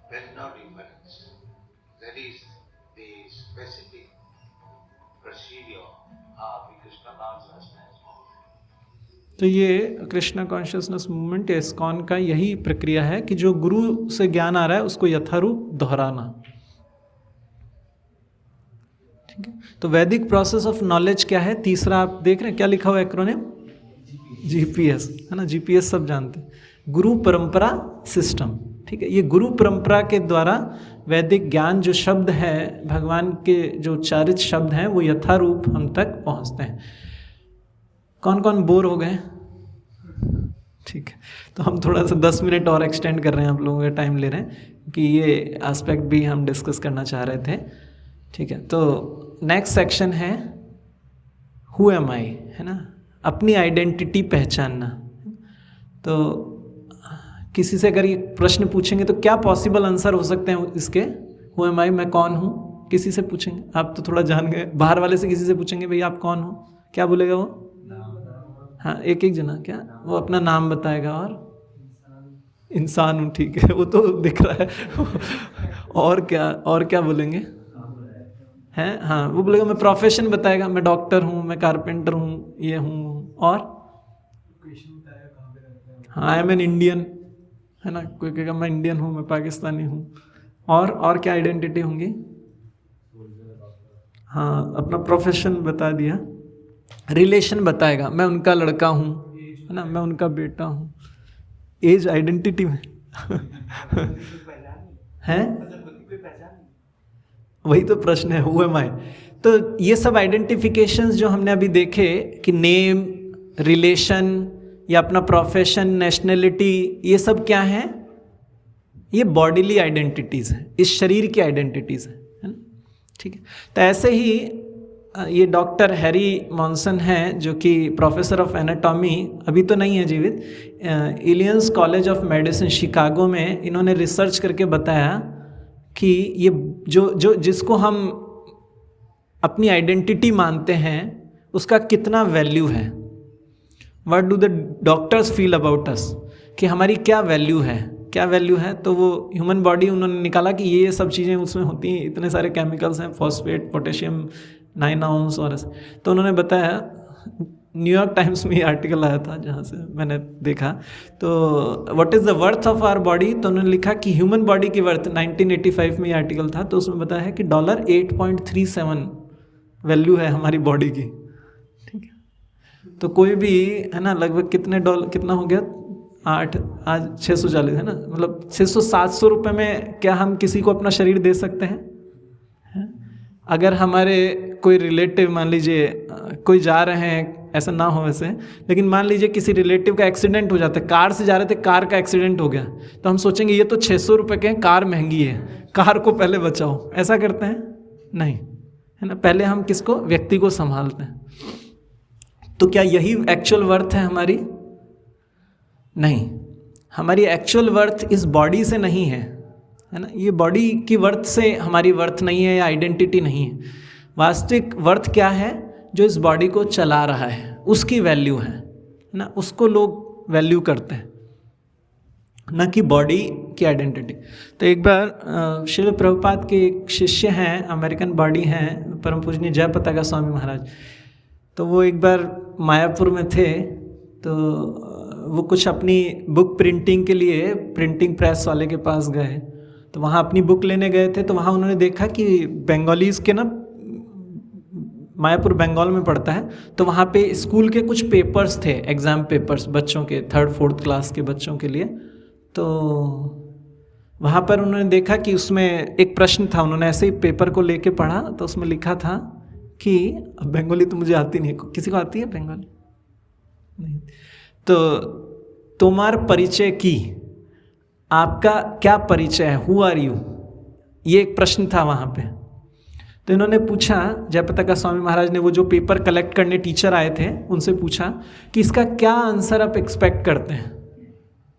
There is no difference. That is the specific procedure the Krishna consciousness movement. तो ये कृष्णा कॉन्शियसनेस मूवमेंट या इस्कॉन का यही प्रक्रिया है कि जो गुरु से ज्ञान आ रहा है उसको यथारूप दोहराना। ठीक है, तो वैदिक प्रोसेस ऑफ नॉलेज क्या है? तीसरा आप देख रहे हैं क्या लिखा हुआ है एक्रोनिम? जीपीएस, है ना? जीपीएस सब जानते हैं, गुरु परंपरा सिस्टम। ठीक है, ये गुरु परंपरा के द्वारा वैदिक ज्ञान जो शब्द है, भगवान के जो उच्चारित शब्द हैं, वो यथारूप हम तक पहुंचते हैं। कौन कौन बोर हो गए? ठीक है, तो हम थोड़ा सा 10 मिनट और एक्सटेंड कर रहे हैं, आप लोगों का टाइम ले रहे हैं कि ये एस्पेक्ट भी हम डिस्कस करना चाह रहे थे। ठीक है, तो नेक्स्ट सेक्शन है हु एम आई, है ना? अपनी आइडेंटिटी पहचानना। तो किसी से अगर ये प्रश्न पूछेंगे तो क्या पॉसिबल आंसर हो सकते हैं इसके? हु एम आई, मैं कौन हूँ? किसी से पूछेंगे, आप तो थोड़ा जान गए, बाहर वाले से किसी से पूछेंगे भाई आप कौन हो, क्या बोलेगा वो? हाँ, एक एक जना क्या वो अपना नाम बताएगा और इंसान हूँ। ठीक है, वो तो दिख रहा है। और क्या बोलेंगे हैं? हाँ, वो बोलेगा, मैं प्रोफेशन बताएगा, मैं डॉक्टर हूँ, मैं कारपेंटर हूँ, ये हूँ। और हाँ, आई एम एन इंडियन, है ना? कोई कहेगा मैं इंडियन हूँ, मैं पाकिस्तानी हूँ। और क्या आइडेंटिटी होंगी? हाँ, अपना प्रोफेशन बता दिया। रिलेशन बताएगा, मैं उनका लड़का हूँ, है ना, मैं उनका बेटा हूँ। एज आइडेंटिटी में है, वही तो प्रश्न है, हु एम आई। तो ये सब आइडेंटिफिकेशंस जो हमने अभी देखे कि नेम, रिलेशन या अपना प्रोफेशन, नेशनलिटी, ये सब क्या है? ये बॉडीली आइडेंटिटीज़ हैं, इस शरीर की आइडेंटिटीज़ हैं, है ना? ठीक है, तो ऐसे ही ये डॉक्टर हैरी मॉन्सन हैं जो कि प्रोफेसर ऑफ एनाटॉमी, अभी तो नहीं है जीवित, aliens college of medicine Chicago में इन्होंने रिसर्च करके बताया कि ये जो जिसको हम अपनी आइडेंटिटी मानते हैं उसका कितना वैल्यू है। What do the doctors feel about us, कि हमारी क्या वैल्यू है, क्या वैल्यू है? तो वो ह्यूमन बॉडी उन्होंने निकाला कि ये सब चीज़ें उसमें होती हैं, इतने सारे केमिकल्स हैं, फॉस्फेट, पोटेशियम, 9 आउंस और ऐसे। तो उन्होंने बताया, न्यूयॉर्क टाइम्स में ये आर्टिकल आया था जहाँ से मैंने देखा, तो what is the worth of our body, तो उन्होंने लिखा कि ह्यूमन बॉडी की वर्थ 1985 में ये आर्टिकल था, तो उसमें बताया है कि $8.37 वैल्यू है हमारी बॉडी की। ठीक है, तो कोई भी, है ना, लगभग कितना हो गया? 8, आज 640 है ना, मतलब 600-700 रुपये में क्या हम किसी को अपना शरीर दे सकते हैं? अगर हमारे कोई रिलेटिव, मान लीजिए कोई जा रहे हैं, ऐसा ना हो वैसे, लेकिन मान लीजिए किसी रिलेटिव का एक्सीडेंट हो जाता है, कार से जा रहे थे, कार का एक्सीडेंट हो गया, तो हम सोचेंगे ये तो 600 रुपये के हैं, कार महंगी है, कार को पहले बचाओ, ऐसा करते हैं? नहीं, है ना? पहले हम किसको? व्यक्ति को संभालते हैं। तो क्या यही एक्चुअल वर्थ है हमारी? नहीं, हमारी एक्चुअल वर्थ इस बॉडी से नहीं है ना? ये बॉडी की वर्थ से हमारी वर्थ नहीं है या आइडेंटिटी नहीं है। वास्तविक वर्थ क्या है? जो इस बॉडी को चला रहा है उसकी वैल्यू है ना, उसको लोग वैल्यू करते हैं, न कि बॉडी की आइडेंटिटी। तो एक बार श्रील प्रभुपाद के एक शिष्य हैं, अमेरिकन बॉडी हैं, परम पूजनीय जय पताका स्वामी महाराज, तो वो एक बार मायापुर में थे, तो वो कुछ अपनी बुक प्रिंटिंग के लिए प्रिंटिंग प्रेस वाले के पास गए, तो वहाँ अपनी बुक लेने गए थे, तो वहाँ उन्होंने देखा कि बंगालीज़ के ना, मायापुर बंगाल में पड़ता है, तो वहाँ पे स्कूल के कुछ पेपर्स थे, एग्ज़ाम पेपर्स बच्चों के, 3rd-4th क्लास के बच्चों के लिए। तो वहाँ पर उन्होंने देखा कि उसमें एक प्रश्न था, उन्होंने ऐसे ही पेपर को लेके पढ़ा, तो उसमें लिखा था कि, बंगाली तो मुझे आती नहीं, किसी को आती है बंगाली? नहीं। तो तुम्हार परिचय की, आपका क्या परिचय है, हु आर यू, ये एक प्रश्न था वहाँ पे। तो इन्होंने पूछा, जय पताका स्वामी महाराज ने वो जो पेपर कलेक्ट करने टीचर आए थे उनसे पूछा कि इसका क्या आंसर आप एक्सपेक्ट करते हैं,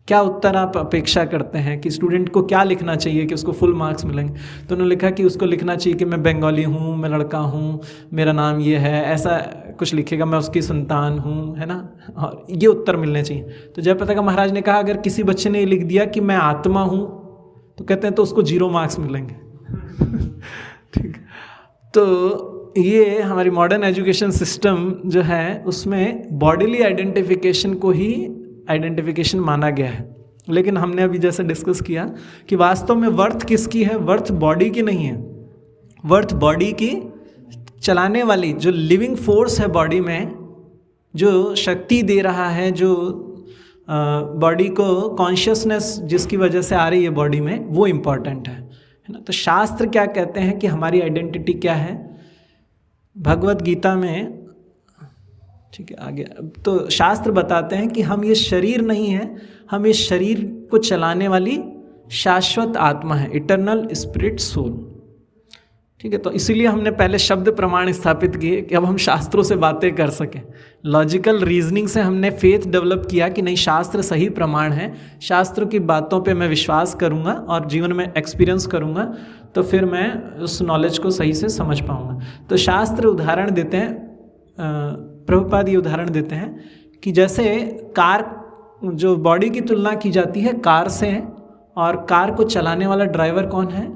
क्या उत्तर आप अपेक्षा करते हैं कि स्टूडेंट को क्या लिखना चाहिए कि उसको फुल मार्क्स मिलेंगे। तो उन्होंने लिखा कि उसको लिखना चाहिए कि मैं बंगाली हूँ, मैं लड़का हूँ, मेरा नाम ये है, ऐसा कुछ लिखेगा, मैं उसकी संतान हूँ, है ना, और ये उत्तर मिलने चाहिए। तो जय पताका महाराज ने कहा अगर किसी बच्चे ने लिख दिया कि मैं आत्मा हूँ, तो कहते हैं तो उसको 0 मार्क्स मिलेंगे। ठीक। तो ये हमारी मॉडर्न एजुकेशन सिस्टम जो है उसमें बॉडीली आइडेंटिफिकेशन को ही आइडेंटिफिकेशन माना गया है, लेकिन हमने अभी जैसे डिस्कस किया कि वास्तव में वर्थ किसकी है, वर्थ बॉडी की नहीं है, वर्थ बॉडी की चलाने वाली जो लिविंग फोर्स है बॉडी में, जो शक्ति दे रहा है, जो बॉडी को कॉन्शियसनेस जिसकी वजह से आ रही है बॉडी में, वो इम्पॉर्टेंट है ना। तो शास्त्र क्या कहते हैं कि हमारी आइडेंटिटी क्या है, भगवत गीता में, ठीक है आगे, तो शास्त्र बताते हैं कि हम ये शरीर नहीं है, हम इस शरीर को चलाने वाली शाश्वत आत्मा है, इटर्नल स्पिरिट सोल। ठीक है, तो इसीलिए हमने पहले शब्द प्रमाण स्थापित किए कि अब हम शास्त्रों से बातें कर सकें। लॉजिकल रीजनिंग से हमने फेथ डेवलप किया कि नहीं, शास्त्र सही प्रमाण है, शास्त्रों की बातों पे मैं विश्वास करूँगा और जीवन में एक्सपीरियंस करूँगा, तो फिर मैं उस नॉलेज को सही से समझ पाऊँगा। तो शास्त्र उदाहरण देते हैं, प्रभुपाद ये उदाहरण देते हैं कि जैसे कार, जो बॉडी की तुलना की जाती है कार से, और कार को चलाने वाला ड्राइवर कौन है,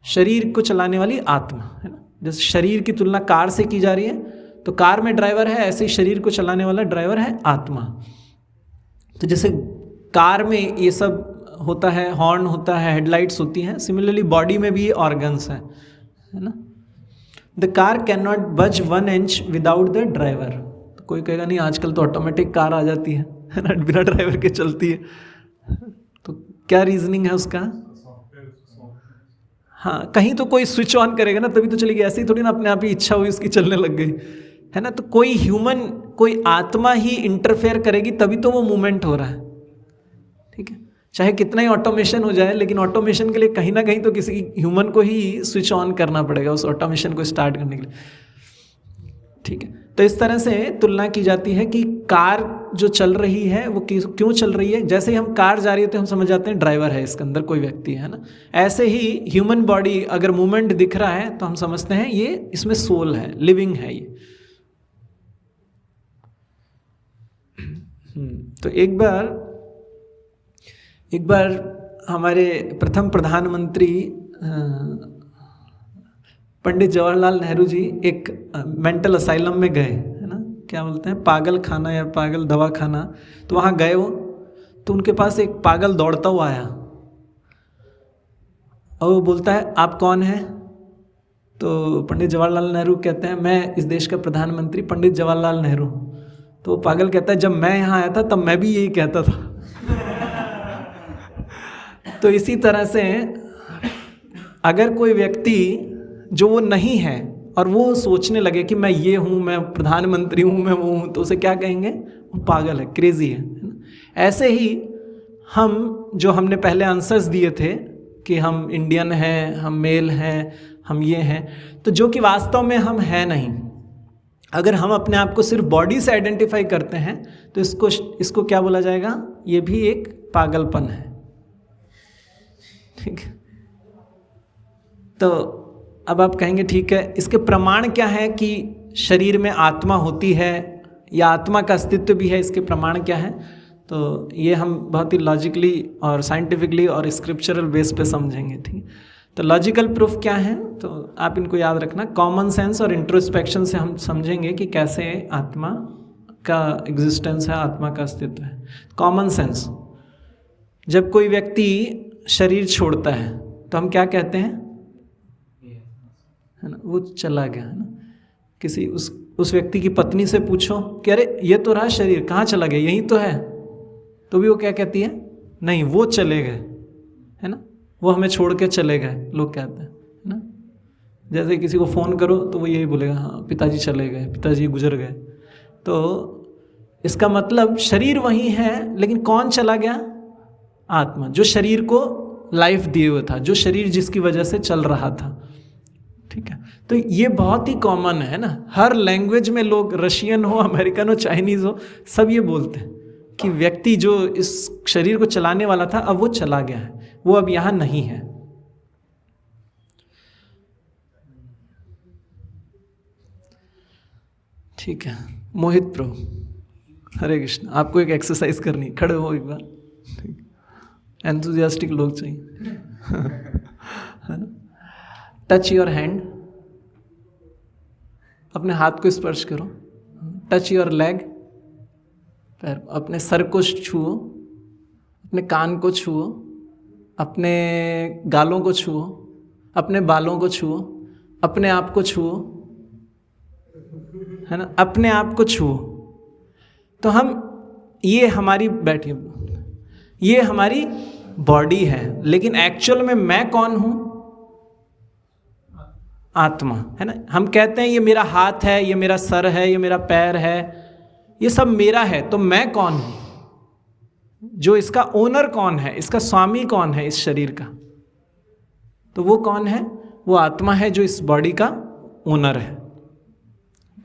शरीर को चलाने वाली आत्मा है ना। जैसे शरीर की तुलना कार से की जा रही है तो कार में ड्राइवर है, ऐसे ही शरीर को चलाने वाला ड्राइवर है आत्मा। तो जैसे कार में ये सब होता है, हॉर्न होता है, हेडलाइट्स होती हैं, सिमिलरली बॉडी में भी ये ऑर्गन्स है ना। द कार कैन नॉट बज 1 इंच विदाउट द ड्राइवर। तो कोई कहेगा नहीं आजकल तो ऑटोमेटिक कार आ जाती है ना, बिना ड्राइवर के चलती है। तो क्या रीजनिंग है उसका? हाँ, कहीं तो कोई स्विच ऑन करेगा ना तभी तो चलेगी, ऐसे ही थोड़ी ना अपने आप ही इच्छा हुई उसकी चलने लग गई है ना। तो कोई ह्यूमन, कोई आत्मा ही इंटरफेयर करेगी तभी तो वो मूवमेंट हो रहा है। ठीक है, चाहे कितना ही ऑटोमेशन हो जाए, लेकिन ऑटोमेशन के लिए कहीं ना कहीं तो किसी ह्यूमन को ही स्विच ऑन करना पड़ेगा उस ऑटोमेशन को स्टार्ट करने के लिए। ठीक है, तो इस तरह से तुलना की जाती है कि कार जो चल रही है वो क्यों चल रही है। जैसे ही हम कार जा रही होती है हम समझ जाते हैं ड्राइवर है इसके अंदर, कोई व्यक्ति है ना। ऐसे ही ह्यूमन बॉडी अगर मूवमेंट दिख रहा है तो हम समझते हैं ये इसमें सोल है, लिविंग है ये। तो एक बार हमारे प्रथम प्रधानमंत्री पंडित जवाहरलाल नेहरू जी एक मेंटल असाइलम में गए, है ना, क्या बोलते हैं, पागल खाना या पागल दवाखाना। तो वहाँ गए वो, तो उनके पास एक पागल दौड़ता हुआ आया और वो बोलता है आप कौन हैं? तो पंडित जवाहरलाल नेहरू कहते हैं मैं इस देश का प्रधानमंत्री पंडित जवाहरलाल नेहरू। तो वो पागल कहता है जब मैं यहाँ आया था तब मैं भी यही कहता था। तो इसी तरह से अगर कोई व्यक्ति जो वो नहीं है और वो सोचने लगे कि मैं ये हूँ, मैं प्रधानमंत्री हूँ, मैं वो हूँ, तो उसे क्या कहेंगे? वो पागल है, क्रेजी है ना। ऐसे ही हम, जो हमने पहले आंसर्स दिए थे कि हम इंडियन हैं, हम मेल हैं, हम ये हैं, तो जो कि वास्तव में हम हैं नहीं। अगर हम अपने आप को सिर्फ बॉडी से आइडेंटिफाई करते हैं तो इसको क्या बोला जाएगा? ये भी एक पागलपन है। ठीक है, तो अब आप कहेंगे ठीक है, इसके प्रमाण क्या है कि शरीर में आत्मा होती है या आत्मा का अस्तित्व भी है, इसके प्रमाण क्या है? तो ये हम बहुत ही लॉजिकली और साइंटिफिकली और स्क्रिप्चरल बेस पे समझेंगे। ठीक, तो लॉजिकल प्रूफ क्या है? तो आप इनको याद रखना, कॉमन सेंस और इंट्रोस्पेक्शन से हम समझेंगे कि कैसे आत्मा का एग्जिस्टेंस है, आत्मा का अस्तित्व है। कॉमन सेंस, जब कोई व्यक्ति शरीर छोड़ता है तो हम क्या कहते हैं? है ना, वो चला गया, है ना। किसी उस व्यक्ति की पत्नी से पूछो कि अरे ये तो रहा शरीर, कहाँ चला गया, यहीं तो है, तो भी वो क्या कहती है? नहीं, वो चले गए, है ना, वो हमें छोड़ के चले गए, लोग कहते हैं, है ना। जैसे किसी को फ़ोन करो तो वो यही बोलेगा हाँ पिताजी चले गए, पिताजी गुजर गए। तो इसका मतलब शरीर वही है, लेकिन कौन चला गया? आत्मा, जो शरीर को लाइफ दिए हुए था, जो शरीर जिसकी वजह से चल रहा था। ठीक है, तो ये बहुत ही कॉमन है ना, हर लैंग्वेज में लोग, रशियन हो, अमेरिकन हो, चाइनीज हो, सब ये बोलते हैं कि व्यक्ति जो इस शरीर को चलाने वाला था अब वो चला गया है, वो अब यहाँ नहीं है। ठीक है, मोहित प्रभु, हरे कृष्ण। आपको एक एक्सरसाइज करनी, खड़े हो एक बार, एंथुजियास्टिक लोग चाहिए। है ना, टच योर हैंड, अपने हाथ को स्पर्श करो, टच योर लेग, फिर अपने सर को छुओ, अपने कान को छुओ, अपने गालों को छुओ, अपने बालों को छुओ, अपने आप को छुओ, है ना, अपने आप को छुओ। तो हम ये हमारी बैठिए, ये हमारी बॉडी है, लेकिन एक्चुअल में मैं कौन हूं? आत्मा, है ना। हम कहते हैं ये मेरा हाथ है, ये मेरा सर है, ये मेरा पैर है, ये सब मेरा है। तो मैं कौन हूं? जो इसका ओनर कौन है, इसका स्वामी कौन है इस शरीर का? तो वो कौन है? वो आत्मा है जो इस बॉडी का ओनर है।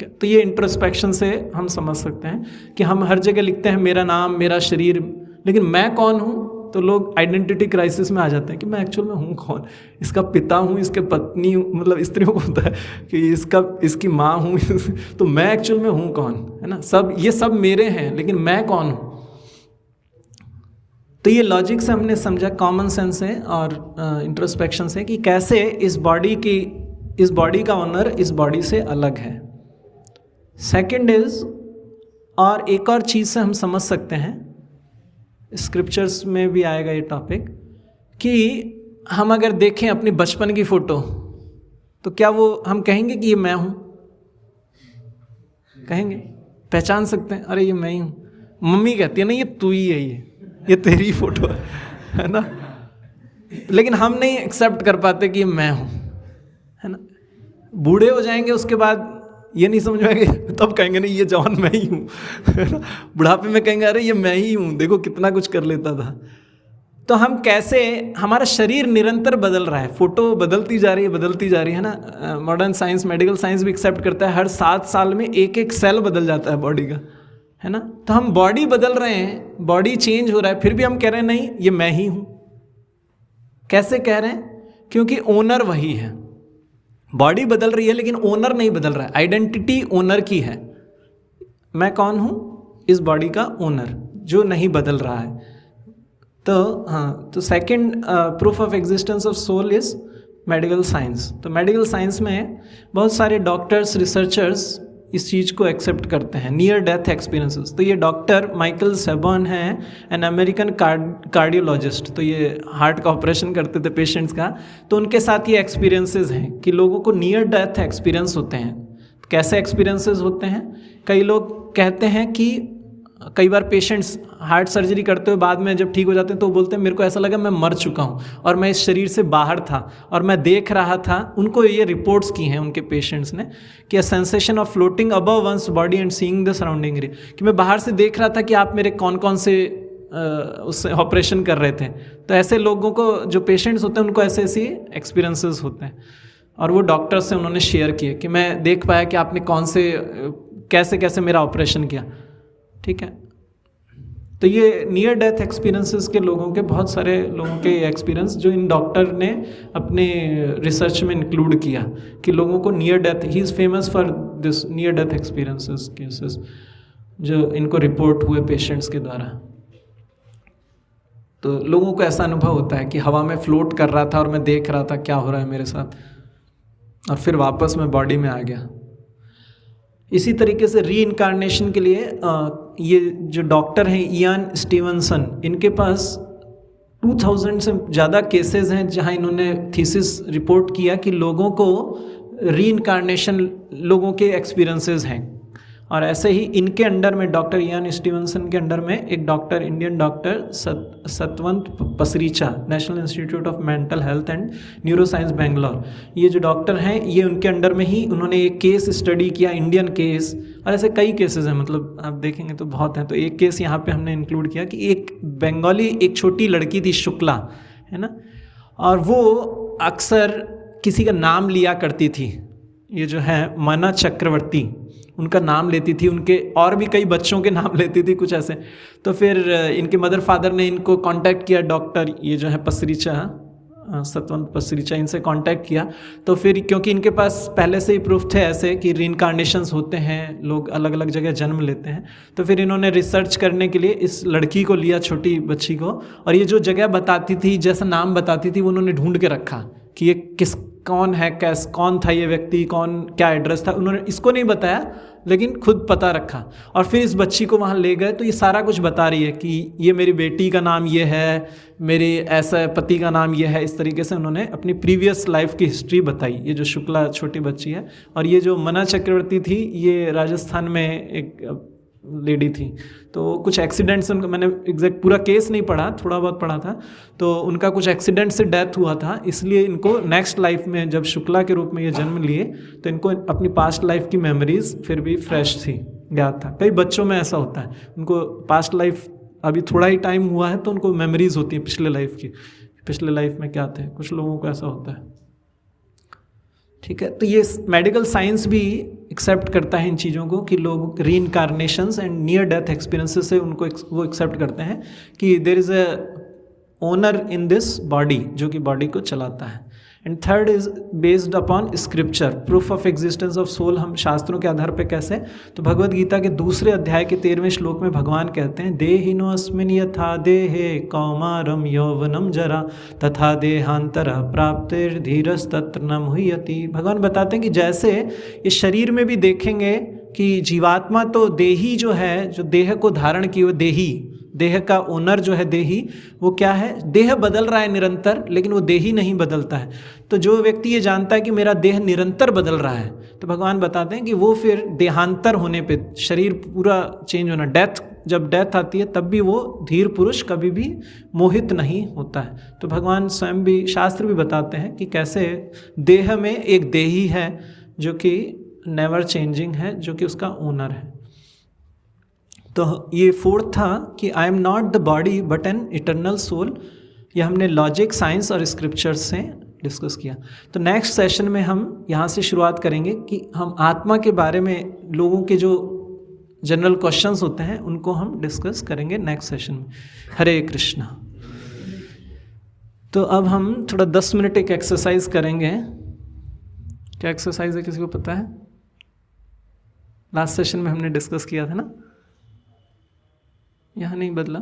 तो ये इंट्रोस्पेक्शन से हम समझ सकते हैं कि हम हर जगह लिखते हैं मेरा नाम, मेरा शरीर, लेकिन मैं कौन हूं? तो लोग आइडेंटिटी क्राइसिस में आ जाते हैं कि मैं एक्चुअल में हूँ कौन? इसका पिता हूँ, इसके पत्नी हूँ, मतलब स्त्रियों को होता है कि इसकी माँ हूँ तो मैं एक्चुअल में हूँ कौन, है ना। सब ये सब मेरे हैं, लेकिन मैं कौन हूँ? तो ये लॉजिक से हमने समझा, कॉमन सेंस से और इंट्रोस्पेक्शन से, कि कैसे इस बॉडी का ओनर इस बॉडी से अलग है। सेकंड इज, और एक और चीज़ से हम समझ सकते हैं, स्क्रिप्चर्स में भी आएगा ये टॉपिक, कि हम अगर देखें अपनी बचपन की फ़ोटो, तो क्या वो हम कहेंगे कि ये मैं हूँ? कहेंगे, पहचान सकते हैं, अरे ये मैं ही हूँ। मम्मी कहती है ना ये तू ही है, ये तेरी फ़ोटो है ना। लेकिन हम नहीं एक्सेप्ट कर पाते कि ये मैं हूँ, है ना। बूढ़े हो जाएंगे उसके बाद ये नहीं समझ में आएंगे, तब कहेंगे नहीं ये जवान मैं ही हूँ, है ना। बुढ़ापे में कहेंगे अरे ये मैं ही हूँ, देखो कितना कुछ कर लेता था। तो हम कैसे, हमारा शरीर निरंतर बदल रहा है, फोटो बदलती जा रही है ना। मॉडर्न साइंस, मेडिकल साइंस भी एक्सेप्ट करता है हर 7 साल में एक सेल बदल जाता है बॉडी का, है ना। तो हम बॉडी बदल रहे हैं, बॉडी चेंज हो रहा है, फिर भी हम कह रहे हैं नहीं ये मैं ही हूँ। कैसे कह रहे हैं? क्योंकि ओनर वही है। बॉडी बदल रही है लेकिन ओनर नहीं बदल रहा है, आइडेंटिटी ओनर की है। मैं कौन हूँ? इस बॉडी का ओनर, जो नहीं बदल रहा है। तो हाँ, तो second proof of existence of soul is medical science. तो मेडिकल साइंस में बहुत सारे डॉक्टर्स, रिसर्चर्स इस चीज़ को एक्सेप्ट करते हैं, नियर डेथ एक्सपीरियंसेस। तो ये डॉक्टर माइकल सेबर्न हैं, एन अमेरिकन कार्डियोलॉजिस्ट। तो ये हार्ट का ऑपरेशन करते थे पेशेंट्स का। तो उनके साथ ये एक्सपीरियंसेस हैं कि लोगों को नियर डेथ एक्सपीरियंस होते हैं। तो कैसे एक्सपीरियंसेस होते हैं? कई लोग कहते हैं कि कई बार पेशेंट्स हार्ट सर्जरी करते हुए बाद में जब ठीक हो जाते हैं तो बोलते हैं मेरे को ऐसा लगा मैं मर चुका हूँ और मैं इस शरीर से बाहर था और मैं देख रहा था। उनको ये रिपोर्ट्स की हैं उनके पेशेंट्स ने कि a sensation of floating above one's body and seeing the surrounding रे, कि मैं बाहर से देख रहा था कि आप मेरे कौन कौन से उससे ऑपरेशन कर रहे थे। तो ऐसे लोगों को, जो पेशेंट्स होते हैं, उनको ऐसे ऐसी एक्सपीरियंसेस होते हैं और वो डॉक्टर से उन्होंने शेयर किए कि मैं देख पाया कि आपने कौन से कैसे कैसे मेरा ऑपरेशन किया। ठीक है, तो ये नियर डेथ एक्सपीरियंसेस के लोगों के, बहुत सारे लोगों के एक्सपीरियंस जो इन डॉक्टर ने अपने रिसर्च में इंक्लूड किया कि लोगों को near death, he is famous for this near death experiences cases जो इनको रिपोर्ट हुए पेशेंट्स के द्वारा। तो लोगों को ऐसा अनुभव होता है कि हवा में फ्लोट कर रहा था और मैं देख रहा था क्या हो रहा है मेरे साथ, और फिर वापस मैं बॉडी में आ गया। इसी तरीके से री इनकारनेशन के लिए ये जो डॉक्टर हैं इयान स्टीवनसन, इनके पास 2000 से ज़्यादा केसेस हैं जहां इन्होंने थीसिस रिपोर्ट किया कि लोगों को री इनकारनेशन, लोगों के एक्सपीरियंसेस हैं। और ऐसे ही इनके अंडर में, डॉक्टर इयान स्टीवनसन के अंडर में एक doctor, Indian doctor Satwant Pasricha, national institute of mental health and neuroscience Bangalore, ये जो डॉक्टर हैं ये उनके अंडर में ही उन्होंने एक केस स्टडी किया, इंडियन केस। और ऐसे कई केसेस हैं, मतलब आप देखेंगे तो बहुत हैं। तो एक केस यहाँ पे हमने इंक्लूड किया कि एक बंगाली, एक छोटी लड़की थी शुक्ला, है ना, और वो अक्सर किसी का नाम लिया करती थी। ये जो है मना चक्रवर्ती, उनका नाम लेती थी, उनके और भी कई बच्चों के नाम लेती थी, कुछ ऐसे। तो फिर इनके मदर फादर ने इनको कांटेक्ट किया, डॉक्टर ये जो है पसरीचा, सतवंत पसरीचा, इनसे कांटेक्ट किया। तो फिर क्योंकि इनके पास पहले से ही प्रूफ थे ऐसे कि रीइंकारनेशंस होते हैं, लोग अलग अलग जगह जन्म लेते हैं, तो फिर इन्होंने रिसर्च करने के लिए इस लड़की को लिया, छोटी बच्ची को, और ये जो जगह बताती थी, जैसा नाम बताती थी, वो उन्होंने ढूंढ के रखा कि ये कौन है, कौन था ये व्यक्ति, कौन, क्या एड्रेस था, उन्होंने इसको नहीं बताया लेकिन खुद पता रखा। और फिर इस बच्ची को वहाँ ले गए तो ये सारा कुछ बता रही है कि ये मेरी बेटी का नाम ये है, मेरे ऐसा पति का नाम ये है। इस तरीके से उन्होंने अपनी प्रीवियस लाइफ की हिस्ट्री बताई, ये जो शुक्ला छोटी बच्ची है। और ये जो मना चक्रवर्ती थी, ये राजस्थान में एक लेडी थी। तो कुछ एक्सीडेंट्स, उनका मैंने एग्जैक्ट पूरा केस नहीं पढ़ा, थोड़ा बहुत पढ़ा था, तो उनका कुछ एक्सीडेंट से डेथ हुआ था, इसलिए इनको नेक्स्ट लाइफ में जब शुक्ला के रूप में ये जन्म लिए तो इनको अपनी पास्ट लाइफ की मेमोरीज फिर भी फ्रेश थी, याद था। कई बच्चों में ऐसा होता है, उनको पास्ट लाइफ अभी थोड़ा ही टाइम हुआ है तो उनको मेमोरीज होती है पिछले लाइफ की, पिछले लाइफ में क्या थे, कुछ लोगों को ऐसा होता है। ठीक है, तो ये मेडिकल साइंस भी एक्सेप्ट करता है इन चीज़ों को कि लोग reincarnations and near death experiences से उनको वो एक्सेप्ट करते हैं कि there is a owner in this body जो कि बॉडी को चलाता है। And third is based upon scripture, proof of existence of soul. हम शास्त्रों के आधार पे कैसे, तो भगवद गीता के 2 अध्याय के 13वें श्लोक में भगवान कहते हैं, देहिनो अस्मिन् यथा देहे कौमारम यौवनम जरा तथा देहांतर प्राप्तिर्धीरस्तत्र न मुह्यति। भगवान बताते हैं कि जैसे इस शरीर में भी देखेंगे कि जीवात्मा तो देही जो है, जो देह को धारण की वो देही, देह का ओनर जो है देही, वो क्या है, देह बदल रहा है निरंतर, लेकिन वो देही नहीं बदलता है। तो जो व्यक्ति ये जानता है कि मेरा देह निरंतर बदल रहा है, तो भगवान बताते हैं कि वो फिर देहांतर होने पे, शरीर पूरा चेंज होना, डेथ, जब डेथ आती है तब भी वो धीर पुरुष कभी भी मोहित नहीं होता है। तो भगवान स्वयं भी, शास्त्र भी बताते हैं कि कैसे देह में एक देही है जो कि नेवर चेंजिंग है, जो कि उसका ओनर है। तो ये फोर्थ था कि I am not the body but an eternal soul. यह हमने लॉजिक, साइंस और स्क्रिप्चर्स से डिस्कस किया। तो नेक्स्ट सेशन में हम यहाँ से शुरुआत करेंगे कि हम आत्मा के बारे में लोगों के जो जनरल क्वेश्चंस होते हैं उनको हम डिस्कस करेंगे नेक्स्ट सेशन में। हरे कृष्णा। तो अब हम थोड़ा 10 मिनट एक एक्सरसाइज करेंगे। क्या एक्सरसाइज है, किसी को पता है? लास्ट सेशन में हमने डिस्कस किया था ना, यहाँ नहीं बदला।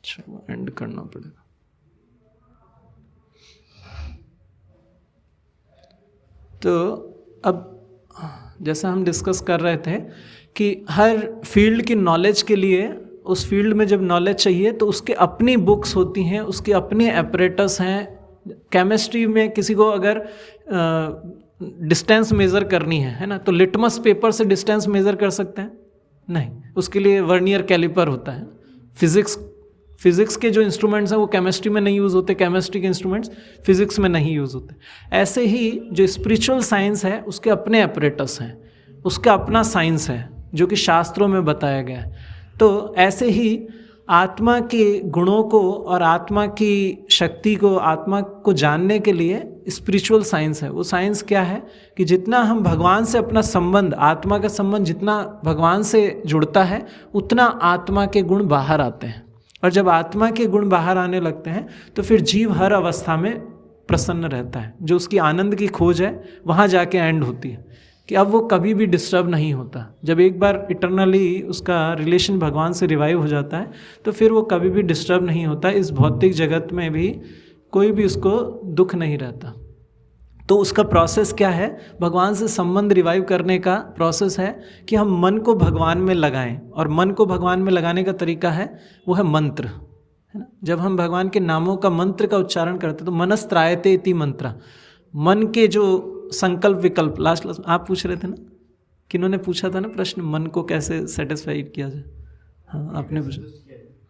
चलो एंड करना पड़ेगा। तो अब जैसा हम डिस्कस कर रहे थे कि हर फील्ड की नॉलेज के लिए, उस फील्ड में जब नॉलेज चाहिए तो उसके अपनी बुक्स होती हैं, उसके अपने एपरेटस हैं। केमिस्ट्री में किसी को अगर डिस्टेंस मेज़र करनी है ना, तो लिटमस पेपर से डिस्टेंस मेज़र कर सकते हैं? नहीं, उसके लिए वर्नियर कैलिपर होता है। फिज़िक्स के जो इंस्ट्रूमेंट्स हैं वो केमिस्ट्री में नहीं यूज़ होते, केमिस्ट्री के इंस्ट्रूमेंट्स फिज़िक्स में नहीं यूज़ होते। ऐसे ही जो स्पिरिचुअल साइंस है उसके अपने एपरेटस हैं, उसका अपना साइंस है जो कि शास्त्रों में बताया गया है। तो ऐसे ही आत्मा के गुणों को और आत्मा की शक्ति को, आत्मा को जानने के लिए स्पिरिचुअल साइंस है। वो साइंस क्या है कि जितना हम भगवान से अपना संबंध, आत्मा का संबंध जितना भगवान से जुड़ता है, उतना आत्मा के गुण बाहर आते हैं। और जब आत्मा के गुण बाहर आने लगते हैं तो फिर जीव हर अवस्था में प्रसन्न रहता है। जो उसकी आनंद की खोज है वहाँ जाके एंड होती है कि अब वो कभी भी डिस्टर्ब नहीं होता। जब एक बार इटरनली उसका रिलेशन भगवान से रिवाइव हो जाता है तो फिर वो कभी भी डिस्टर्ब नहीं होता। इस भौतिक जगत में भी कोई भी उसको दुख नहीं रहता। तो उसका प्रोसेस क्या है? भगवान से संबंध रिवाइव करने का प्रोसेस है कि हम मन को भगवान में लगाएं। और मन को भगवान में लगाने का तरीका है, वो है मंत्र, है ना। जब हम भगवान के नामों का मंत्र का उच्चारण करते तो मनस्त्रायते इति मंत्र, मन के जो संकल्प विकल्प, लास्ट आप पूछ रहे थे ना, किन्होंने पूछा था ना प्रश्न, मन को कैसे सेटिस्फाइड किया जाए? हाँ, आपने पूछा।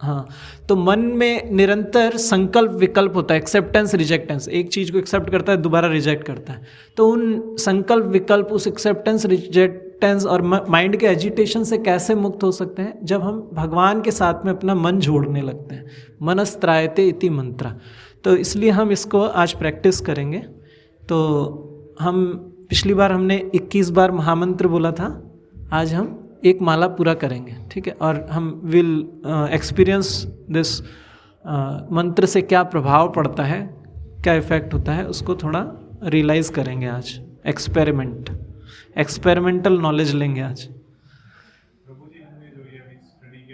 हाँ, तो मन में निरंतर संकल्प विकल्प होता है, एक्सेप्टेंस रिजेक्टेंस। एक चीज़ को एक्सेप्ट करता है, दोबारा रिजेक्ट करता है। तो उन संकल्प विकल्प, उस एक्सेप्टेंस रिजेक्टेंस और माइंड के एजिटेशन से कैसे मुक्त हो सकते हैं? जब हम भगवान के साथ में अपना मन जोड़ने लगते हैं। मनस्त्रायते इति मंत्र। तो इसलिए हम इसको आज प्रैक्टिस करेंगे। तो हम पिछली बार हमने 21 बार महामंत्र बोला था, आज हम एक माला पूरा करेंगे, ठीक है। और हम विल एक्सपीरियंस दिस मंत्र से क्या प्रभाव पड़ता है, क्या इफेक्ट होता है, उसको थोड़ा रियलाइज़ करेंगे आज। एक्सपेरिमेंटल नॉलेज लेंगे आज। प्रभु जी, हमने जो ये अभी स्टडी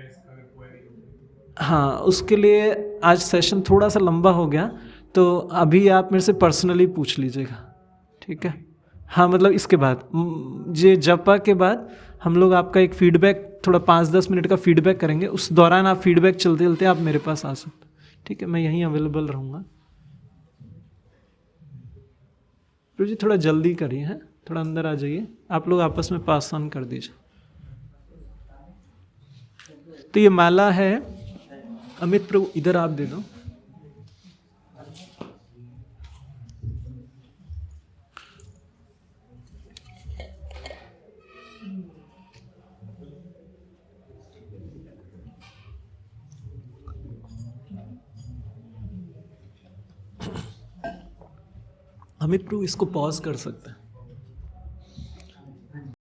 हाँ, उसके लिए आज सेशन थोड़ा सा लंबा हो गया, तो अभी आप मेरे से पर्सनली पूछ लीजिएगा, ठीक है? हाँ, मतलब इसके बाद ये जपा के बाद हम लोग आपका एक फीडबैक, थोड़ा 5-10 मिनट का फीडबैक करेंगे। उस दौरान आप फीडबैक चलते चलते आप मेरे पास आ सकते, ठीक है? मैं यहीं अवेलेबल रहूँगा। प्रभु जी थोड़ा जल्दी करिए, हैं, थोड़ा अंदर आ जाइए, आप लोग आपस में पास ऑन कर दीजिए। तो ये माला है, अमित प्रभु इधर आप दे दो। अमित प्रभु इसको पॉज कर सकते हैं।